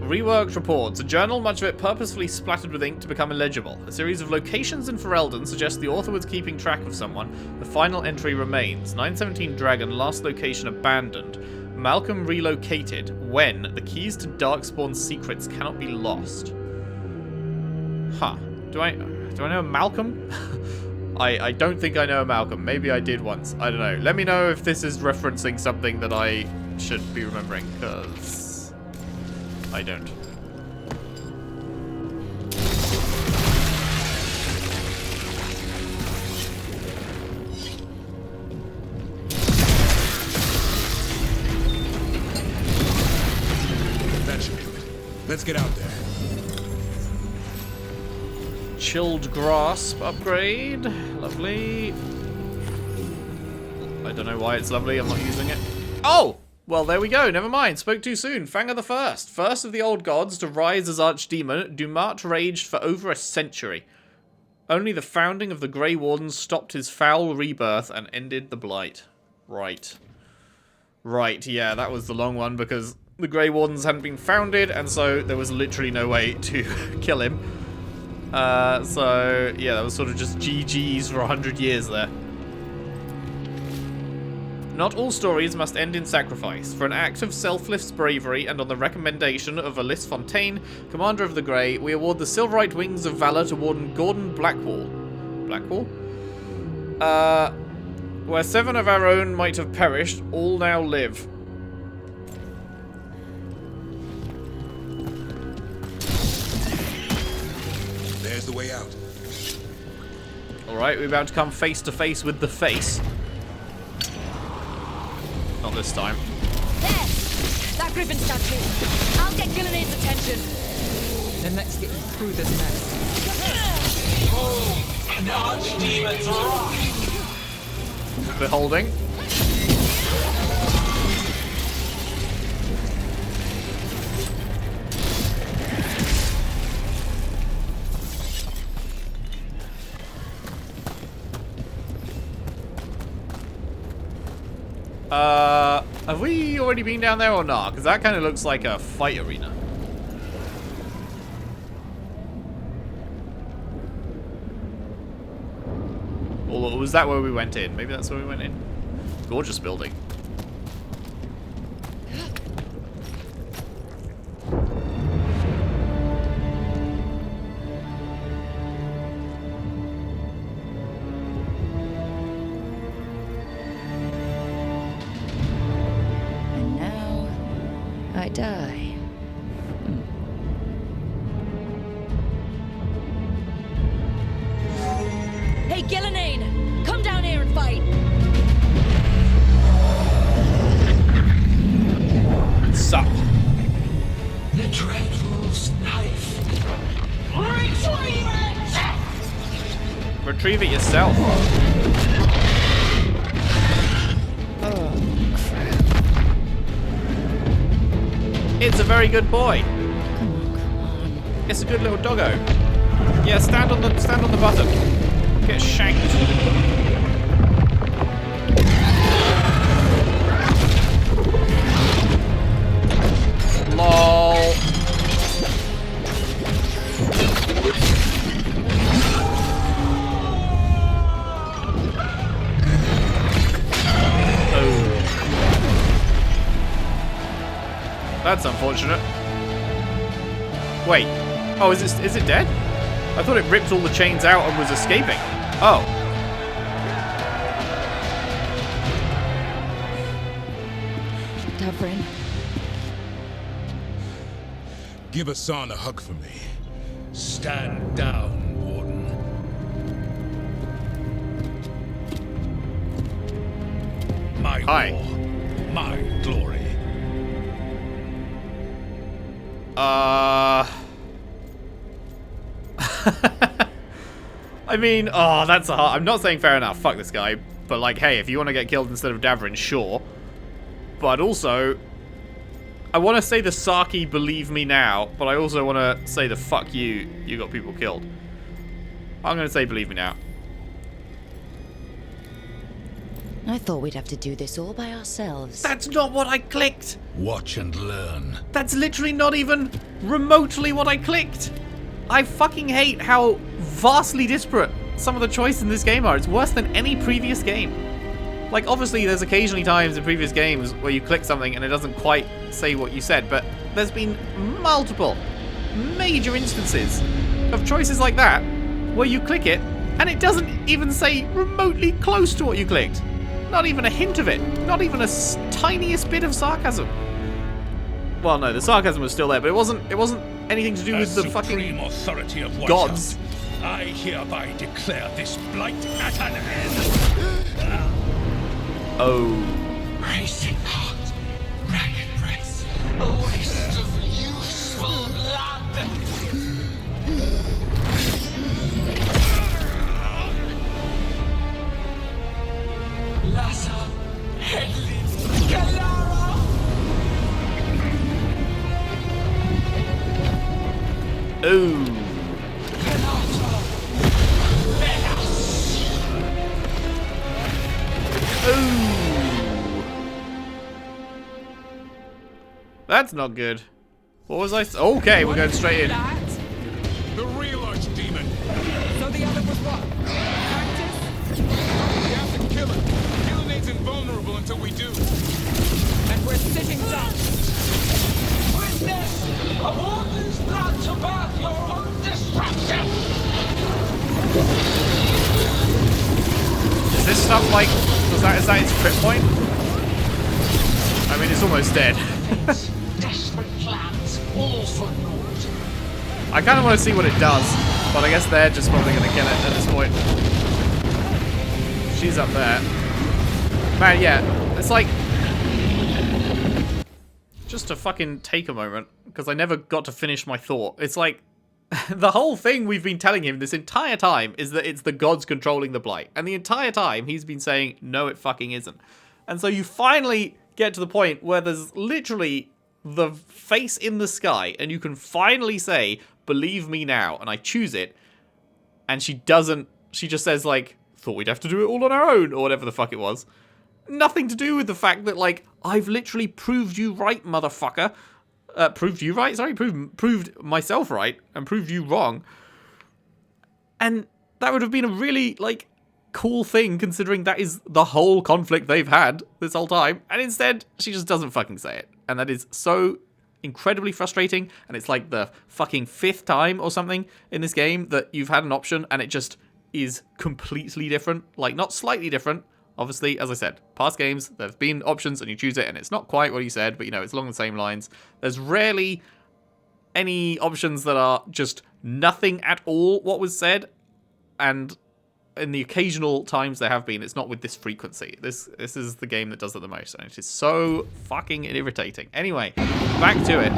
A: Reworked reports. A journal, much of it purposefully splattered with ink to become illegible. A series of locations in Ferelden suggest the author was keeping track of someone. The final entry remains. 917 Dragon, last location abandoned. Malcolm relocated. When? The keys to Darkspawn's secrets cannot be lost. Huh. Do I know a Malcolm? I don't think I know a Malcolm. Maybe I did once. I don't know. Let me know if this is referencing something that I should be remembering, because I don't.
D: That should do it. Let's get out there.
A: Chilled grasp upgrade. Lovely. I don't know why it's lovely. I'm not using it. Oh! Well, there we go. Never mind. Spoke too soon. Fanga the First. First of the old gods to rise as Archdemon, Dumat raged for over a century. Only the founding of the Grey Wardens stopped his foul rebirth and ended the blight. Right. Right, yeah, that was the long one because the Grey Wardens hadn't been founded, and so there was literally no way to kill him. So, yeah, that was sort of just GG's for 100 years there. Not all stories must end in sacrifice. For an act of selfless bravery and on the recommendation of Alice Fontaine, Commander of the Grey, we award the Silverite Wings of Valor to Warden Gordon Blackwall. Blackwall? Where 7 of our own might have perished, all now live.
D: There's the way out.
A: Alright, we're about to come face to face with the face. Not this time.
G: There! That Griffin statue. I'll get Gillenade's attention.
Q: Then let's get you through this mess.
I: Boom! An Archdemon's rock!
A: Beholding. Have we already been down there or not? Because that kind of looks like a fight arena. Or was that where we went in? Maybe that's where we went in. Gorgeous building.
C: die. Hey, Gillenane! Come down here and fight!
A: Sup?
I: The Dreadwolf's knife. Retrieve it!
A: Retrieve it yourself.
C: Oh, crap.
A: It's a very good boy.
C: Come on.
A: It's a good little doggo. Yeah, stand on the button. Get shanked. LOL. That's unfortunate. Wait. Oh, is it dead? I thought it ripped all the chains out and was escaping. Oh.
C: Davrin.
D: Give Hassan a hug for me.
J: Stand down, Warden. My war, my glory.
A: I mean, oh, that's a hard... I'm not saying fair enough, fuck this guy. But like, hey, if you want to get killed instead of Davrin, sure. But also, I want to say the Saki believe me now, but I also want to say the fuck you got people killed. I'm going to say believe me now.
C: I thought we'd have to do this all by ourselves.
A: That's not what I clicked!
J: Watch and learn.
A: That's literally not even remotely what I clicked! I fucking hate how vastly disparate some of the choices in this game are. It's worse than any previous game. Like, obviously, there's occasionally times in previous games where you click something and it doesn't quite say what you said, but there's been multiple major instances of choices like that where you click it and it doesn't even say remotely close to what you clicked. Not even a hint of it. Not even a tiniest bit of sarcasm. Well, no, the sarcasm was still there, but it wasn't anything to do with the fucking
J: authority of
A: gods.
J: Weisshaupt, I hereby declare this blight at an end.
A: Oh.
I: Racing heart, ragged breath, a waste of useful blood. Lassa, Headley, Galara.
A: Ooh. Ooh. That's not good. What was I? Okay, we're going straight in.
L: The real archdemon.
H: So the other was what? Practice?
L: We have to kill him. Gilnenade's invulnerable until we do.
H: And we're sitting ducks.
I: Witness a warden's blood to birth your own destruction.
A: Is this stuff like... is that its crit point? I mean, it's almost dead.
I: Desperate plans, all for naught.
A: I kind of want to see what it does, but I guess they're just probably going to kill it at this point. She's up there. Man, yeah, it's like... just to fucking take a moment, because I never got to finish my thought. It's like... the whole thing we've been telling him this entire time is that it's the gods controlling the blight. And the entire time he's been saying, no, it fucking isn't. And so you finally get to the point where there's literally the face in the sky and you can finally say, believe me now. And I choose it. And she doesn't, she just says like, thought we'd have to do it all on our own or whatever the fuck it was. Nothing to do with the fact that like, I've literally proved you right, motherfucker. Proved you right? Sorry, proved myself right and proved you wrong. And that would have been a really, like, cool thing considering that is the whole conflict they've had this whole time. And instead, she just doesn't fucking say it. And that is so incredibly frustrating. And it's like the fucking 5th time or something in this game that you've had an option and it just is completely different. Like, not slightly different, Obviously, as I said, past games, there have been options and you choose it and it's not quite what you said, but you know, it's along the same lines. There's rarely any options that are just nothing at all what was said, and in the occasional times there have been, it's not with this frequency. This is the game that does it the most, and it is so fucking irritating. Anyway, back to it.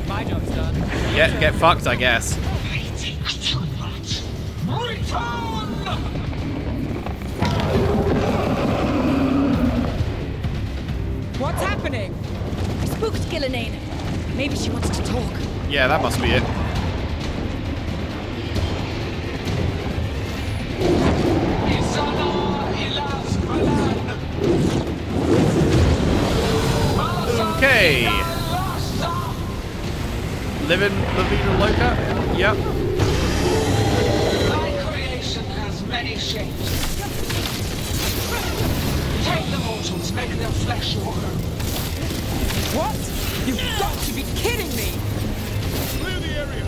K: My job's done.
A: Get fucked, I guess.
H: What's happening?
C: I spooked Gillenane. Maybe she wants to talk.
A: Yeah, that must be it. Okay. Living La Vida Loca? Yep.
I: My creation has many shapes. Take the mortals, make their flesh your own.
H: What? You've got to be kidding me!
L: Clear the area!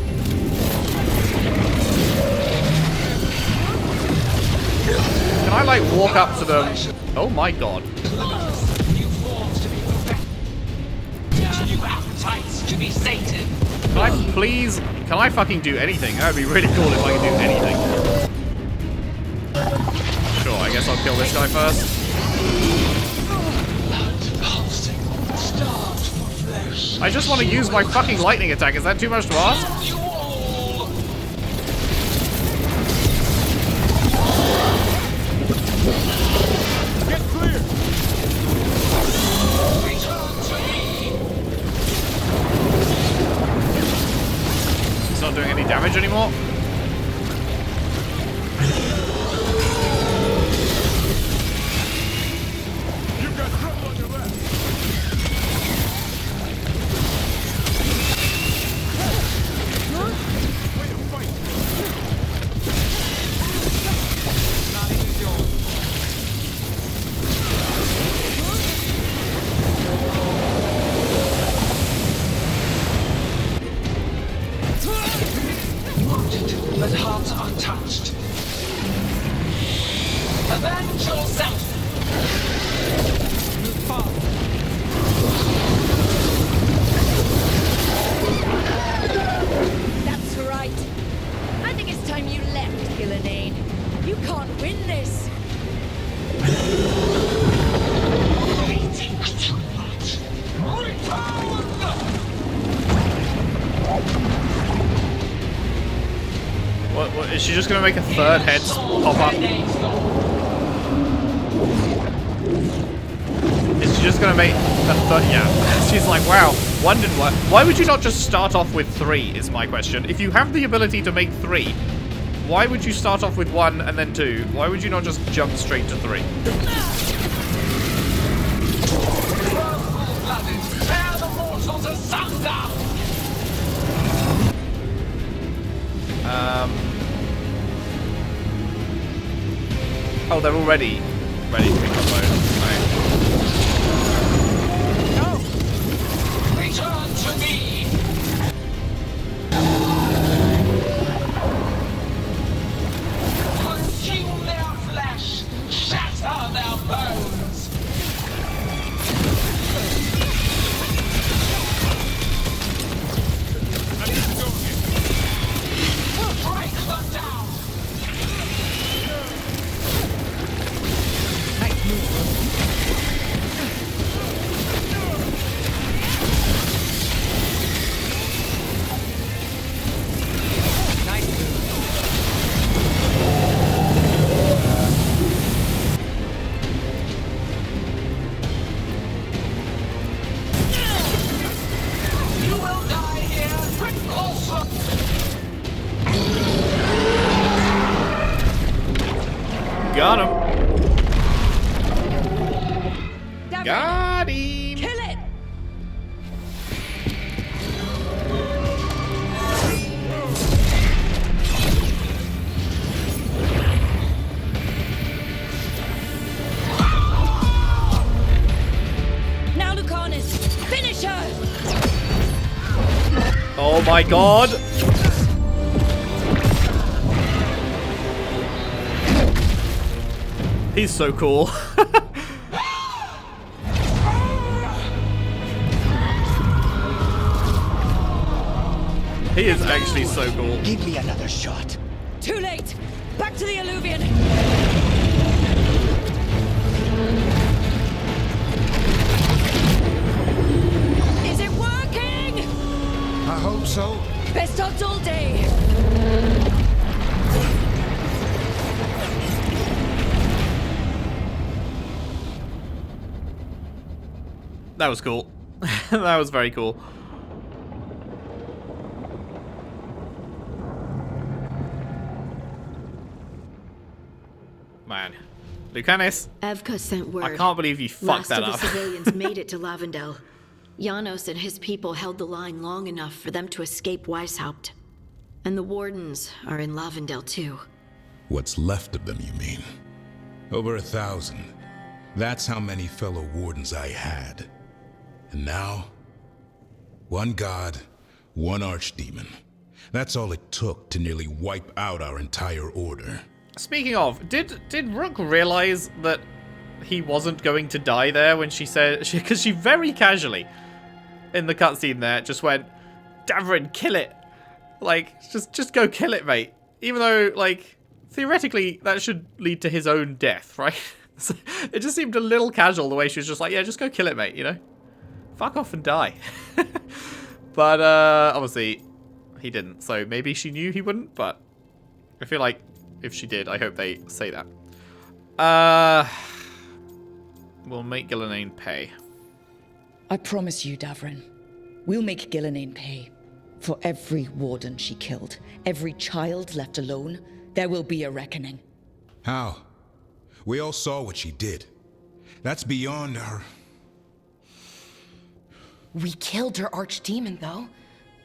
A: Can I, like, walk up to them? Oh my god.
I: New forms to be perfected. New appetites to be sated.
A: Can I please... Can I fucking do anything? That would be really cool if I could do anything. Sure, I guess I'll kill this guy first. I just want to use my fucking lightning attack. Is that too much to ask?
L: Get clear!
A: It's not doing any damage anymore.
L: You've got trouble on your left! Way to fight!
K: Not usual.
I: Wounded, but hearts untouched. Avenge yourself!
K: Move forward.
C: That's right. I think it's time you left, Gillenane. You can't win this.
I: Waiting too much. Return!
A: What, is she just gonna make a third head pop up? Is she just gonna make a third? Yeah. She's like, wow, wondered why would you not just start off with 3 is my question. If you have the ability to make 3, why would you start off with 1 and then 2? Why would you not just jump straight to 3?
I: Tear the mortals asunder!
A: Oh, they're already ready to be comboed.
I: Return to me! Consume their flesh! Shatter their bones!
L: I need to go again.
I: Break them down!
K: Nice move, bro. Nice move.
I: You will die here! Also!
A: Got him.
C: Davin,
A: Got him.
C: kill it! Now, Lucanus, finish her!
A: Oh my god. He's so cool. He is actually so cool.
E: Give me another shot.
H: Too late! Back to the alluvion! Is it working?
M: I hope so.
H: Best odds all day!
A: That was cool. That was very cool. Man. Lucanus.
R: Evka sent word.
A: I can't believe you fucked that up.
R: Last of the civilians made it to Lavendel. Janos and his people held the line long enough for them to escape Weisshaupt. And the wardens are in Lavendel too.
D: What's left of them, you mean? Over 1,000. That's how many fellow wardens I had. And now, one god, one archdemon. That's all it took to nearly wipe out our entire order.
A: Speaking of, did Rook realize that he wasn't going to die there when she said, because she very casually in the cutscene there just went, Davrin, kill it. Like, just go kill it, mate. Even though, like, theoretically that should lead to his own death, right? It just seemed a little casual the way she was just like, yeah, just go kill it, mate, you know? Fuck off and die. But, obviously, he didn't. So maybe she knew he wouldn't, but I feel like if she did, I hope they say that. We'll make Gillenane pay.
C: I promise you, Davrin, we'll make Gillenane pay. For every warden she killed, every child left alone, there will be a reckoning.
D: How? We all saw what she did. That's beyond her...
G: We killed her archdemon, though.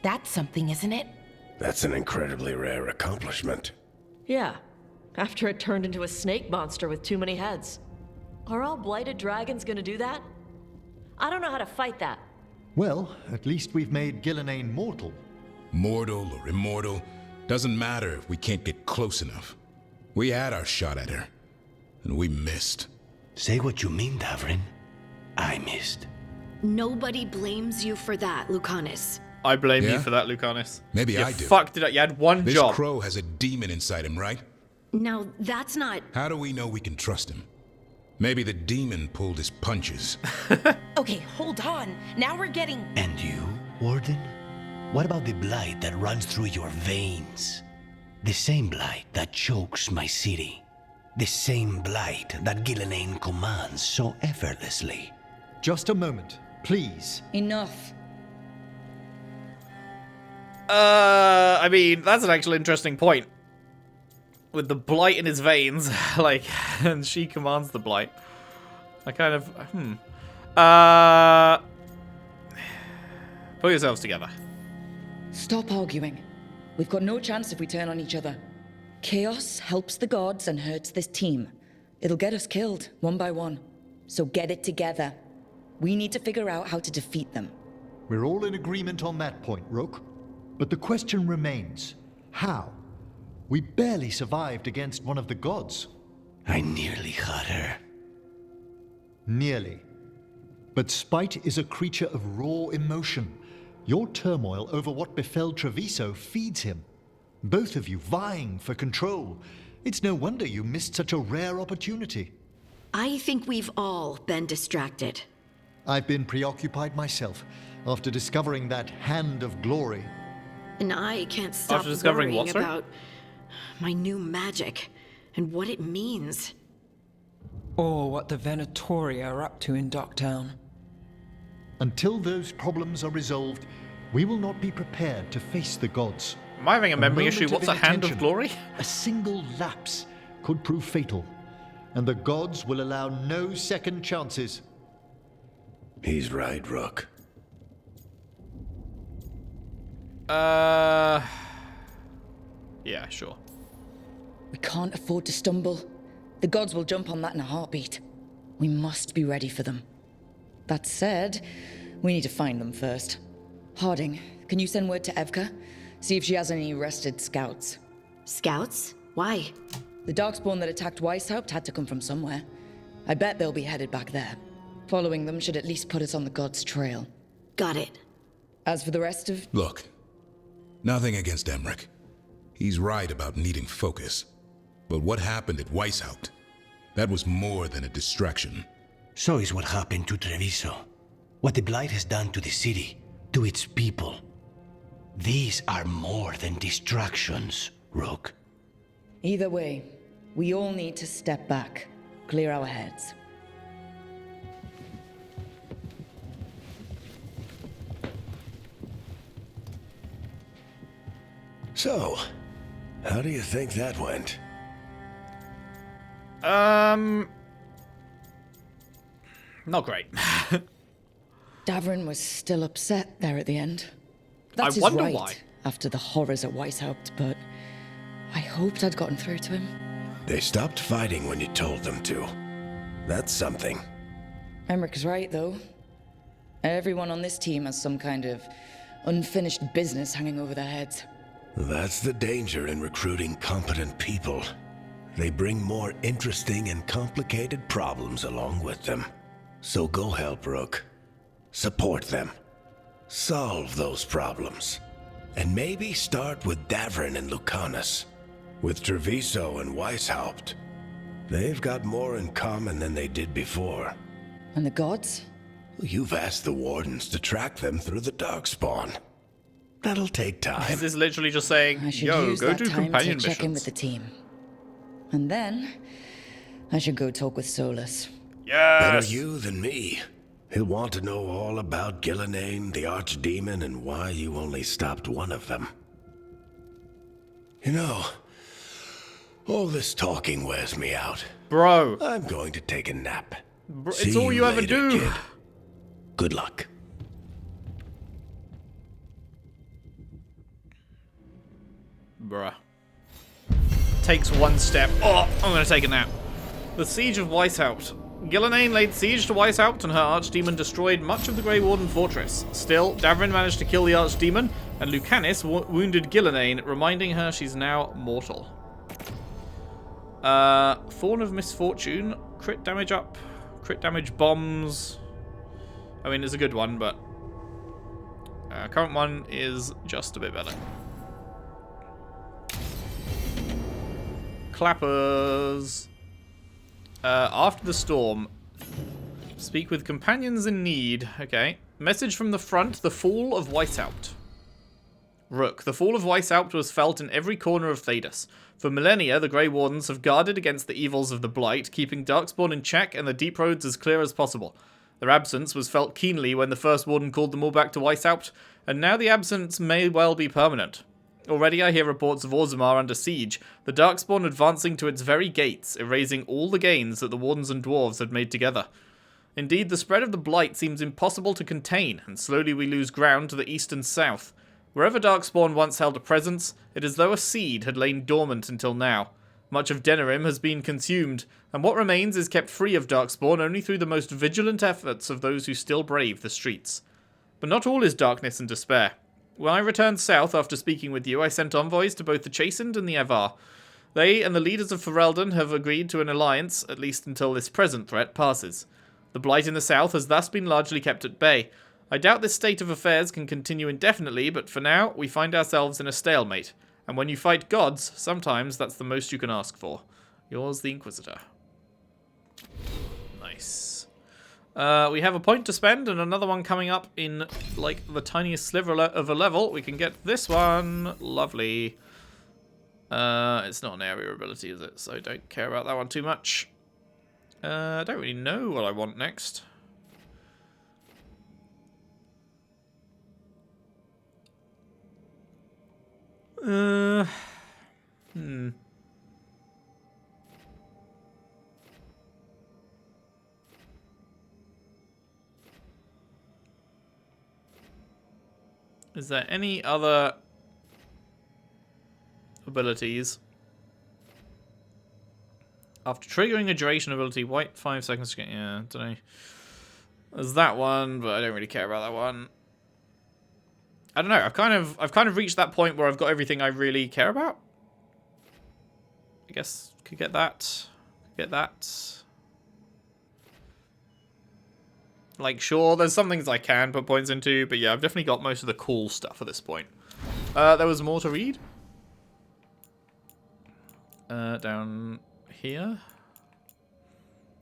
G: That's something, isn't it?
O: That's an incredibly rare accomplishment.
F: Yeah, after it turned into a snake monster with too many heads. Are all blighted dragons gonna do that? I don't know how to fight that.
M: Well, at least we've made Gillenane mortal.
D: Mortal or immortal, doesn't matter if we can't get close enough. We had our shot at her, and we missed.
E: Say what you mean, Davrin. I missed.
R: Nobody blames you for that, Lucanus.
A: I blame you for that, Lucanus.
D: Maybe
A: you
D: I do.
A: Fucked it up. You had one
D: this
A: job.
D: This crow has a demon inside him, right?
R: Now, that's not...
D: How do we know we can trust him? Maybe the demon pulled his punches.
G: Okay, hold on. Now we're getting...
E: And you, Warden? What about the blight that runs through your veins? The same blight that chokes my city. The same blight that Gillenane commands so effortlessly.
M: Just a moment, please.
C: Enough.
A: I mean, that's an actual interesting point. With the blight in his veins, like, and she commands the blight. I kind of, Put yourselves together.
C: Stop arguing. We've got no chance if we turn on each other. Chaos helps the gods and hurts this team. It'll get us killed, one by one. So get it together. We need to figure out how to defeat them.
M: We're all in agreement on that point, Rook. But the question remains, how? We barely survived against one of the gods.
E: I nearly had her.
M: Nearly. But spite is a creature of raw emotion. Your turmoil over what befell Treviso feeds him. Both of you vying for control. It's no wonder you missed such a rare opportunity.
R: I think we've all been distracted.
M: I've been preoccupied myself after discovering that hand of glory.
R: And I can't stop worrying about my new magic and what it means.
Q: Or what the Venatoria are up to in Docktown.
M: Until those problems are resolved, we will not be prepared to face the gods.
A: Am I having a memory issue? What's a hand of glory?
M: A single lapse could prove fatal, and the gods will allow no second chances.
O: He's right, Rook.
A: Yeah, sure.
C: We can't afford to stumble. The gods will jump on that in a heartbeat. We must be ready for them. That said, we need to find them first. Harding, can you send word to Evka? See if she has any rested scouts.
R: Scouts? Why?
C: The Darkspawn that attacked Weisshaupt had to come from somewhere. I bet they'll be headed back there. Following them should at least put us on the God's trail.
R: Got it.
C: As for the rest of...
D: Look, nothing against Emmerich. He's right about needing focus. But what happened at Weisshaupt? That was more than a distraction.
E: So is what happened to Treviso. What the Blight has done to the city, to its people. These are more than distractions, Rook.
C: Either way, we all need to step back, clear our heads.
O: So, how do you think that went?
A: Not great.
C: Davrin was still upset there at the end. That's
A: I wonder
C: his right,
A: why.
C: after the horrors at Weisshaupt, but I hoped I'd gotten through to him.
O: They stopped fighting when you told them to. That's something.
C: Emmerich's right, though. Everyone on this team has some kind of unfinished business hanging over their heads.
O: That's the danger in recruiting competent people. They bring more interesting and complicated problems along with them. So go help Rook. Support them. Solve those problems. And maybe start with Davrin and Lucanus. With Treviso and Weisshaupt. They've got more in common than they did before.
C: And the gods?
O: You've asked the Wardens to track them through the Darkspawn. That'll take time.
A: Is this literally just saying,
C: I should
A: yo,
C: use
A: go
C: that
A: do
C: time
A: companion
C: to check in with
A: missions?
C: the team. And then, I should go talk with Solus.
A: Yes!
O: Better you than me. He'll want to know all about Gillenane, the Archdemon, and why you only stopped one of them. You know, all this talking wears me out.
A: Bro.
O: I'm going to take a nap.
A: It's all you ever do.
O: Kid. Good luck.
A: Bruh. Takes one step. Oh, I'm gonna take a nap. The Siege of Weisshaupt. Gillenane laid siege to Weisshaupt and her Archdemon destroyed much of the Grey Warden fortress. Still, Davrin managed to kill the Archdemon, and Lucanus wounded Gillenane, reminding her she's now mortal. Thorn of Misfortune. Crit damage up. Crit damage bombs. I mean, it's a good one, but... current one is just a bit better. Clappers. After the storm. Speak with companions in need. Okay. Message from the front. The fall of Weisshaupt. Rook. The fall of Weisshaupt was felt in every corner of Thedas. For millennia, the Grey Wardens have guarded against the evils of the Blight, keeping Darkspawn in check and the deep roads as clear as possible. Their absence was felt keenly when the First Warden called them all back to Weisshaupt, and now the absence may well be permanent. Already I hear reports of Orzammar under siege, the Darkspawn advancing to its very gates, erasing all the gains that the Wardens and Dwarves had made together. Indeed, the spread of the Blight seems impossible to contain, and slowly we lose ground to the east and south. Wherever Darkspawn once held a presence, it is as though a seed had lain dormant until now. Much of Denerim has been consumed, and what remains is kept free of Darkspawn only through the most vigilant efforts of those who still brave the streets. But not all is darkness and despair. When I returned south after speaking with you, I sent envoys to both the Chastened and the Avar. They and the leaders of Ferelden have agreed to an alliance, at least until this present threat passes. The Blight in the south has thus been largely kept at bay. I doubt this state of affairs can continue indefinitely, but for now, we find ourselves in a stalemate. And when you fight gods, sometimes that's the most you can ask for. Yours, the Inquisitor. Nice. We have a point to spend and another one coming up in, like, the tiniest sliver of a level. We can get this one. Lovely. It's not an area ability, is it? So don't care about that one too much. I don't really know what I want next. Is there any other abilities? After triggering a duration ability, wait 5 seconds to get... Yeah, I don't know. There's that one, but I don't really care about that one. I don't know. I've kind of reached that point where I've got everything I really care about. I guess could get that. Get that. Like, sure, there's some things I can put points into, but yeah, I've definitely got most of the cool stuff at this point. There was more to read. Down here.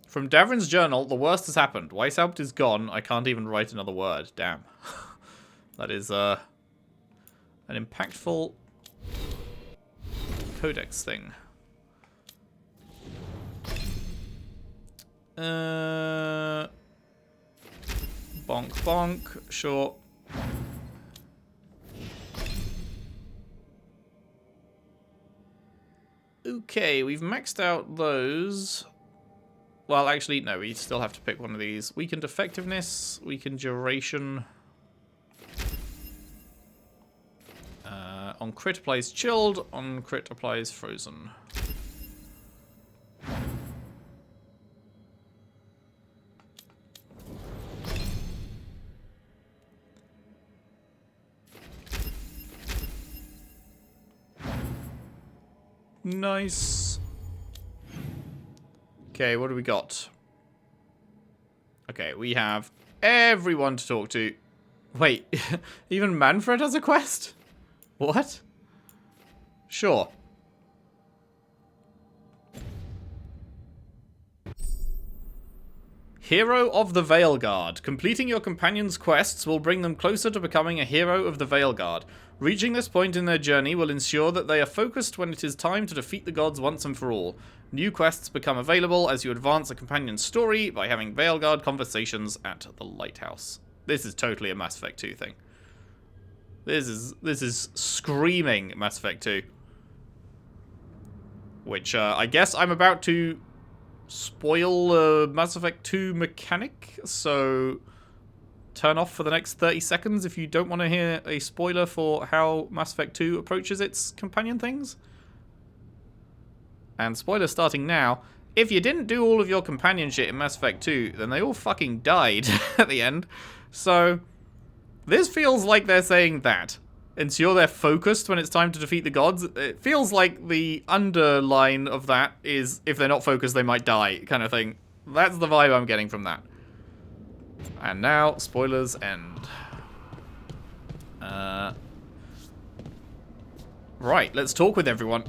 A: From Davrin's journal, the worst has happened. Weisshaupt is gone. I can't even write another word. Damn. That is, an impactful codex thing. Bonk, bonk. Sure. Okay, we've maxed out those. Well, actually, no, we still have to pick one of these. Weakened effectiveness, weakened duration. On crit applies chilled, on crit applies frozen. Nice. Okay, what do we got? Okay, we have everyone to talk to. Wait, even Manfred has a quest? What? Sure. Hero of the Veilguard. Completing your companion's quests will bring them closer to becoming a hero of the Veilguard. Reaching this point in their journey will ensure that they are focused when it is time to defeat the gods once and for all. New quests become available as you advance a companion's story by having Veilguard conversations at the lighthouse. This is totally a Mass Effect 2 thing. This is screaming Mass Effect 2. Which, I guess I'm about to spoil Mass Effect 2 mechanic, so turn off for the next 30 seconds if you don't want to hear a spoiler for how Mass Effect 2 approaches its companion things. And spoiler starting now. If you didn't do all of your companion shit in Mass Effect 2, then they all fucking died at the end. So this feels like they're saying that. Ensure they're focused when it's time to defeat the gods. It feels like the underline of that is if they're not focused, they might die, kind of thing. That's the vibe I'm getting from that. And now, spoilers end. Right, let's talk with everyone.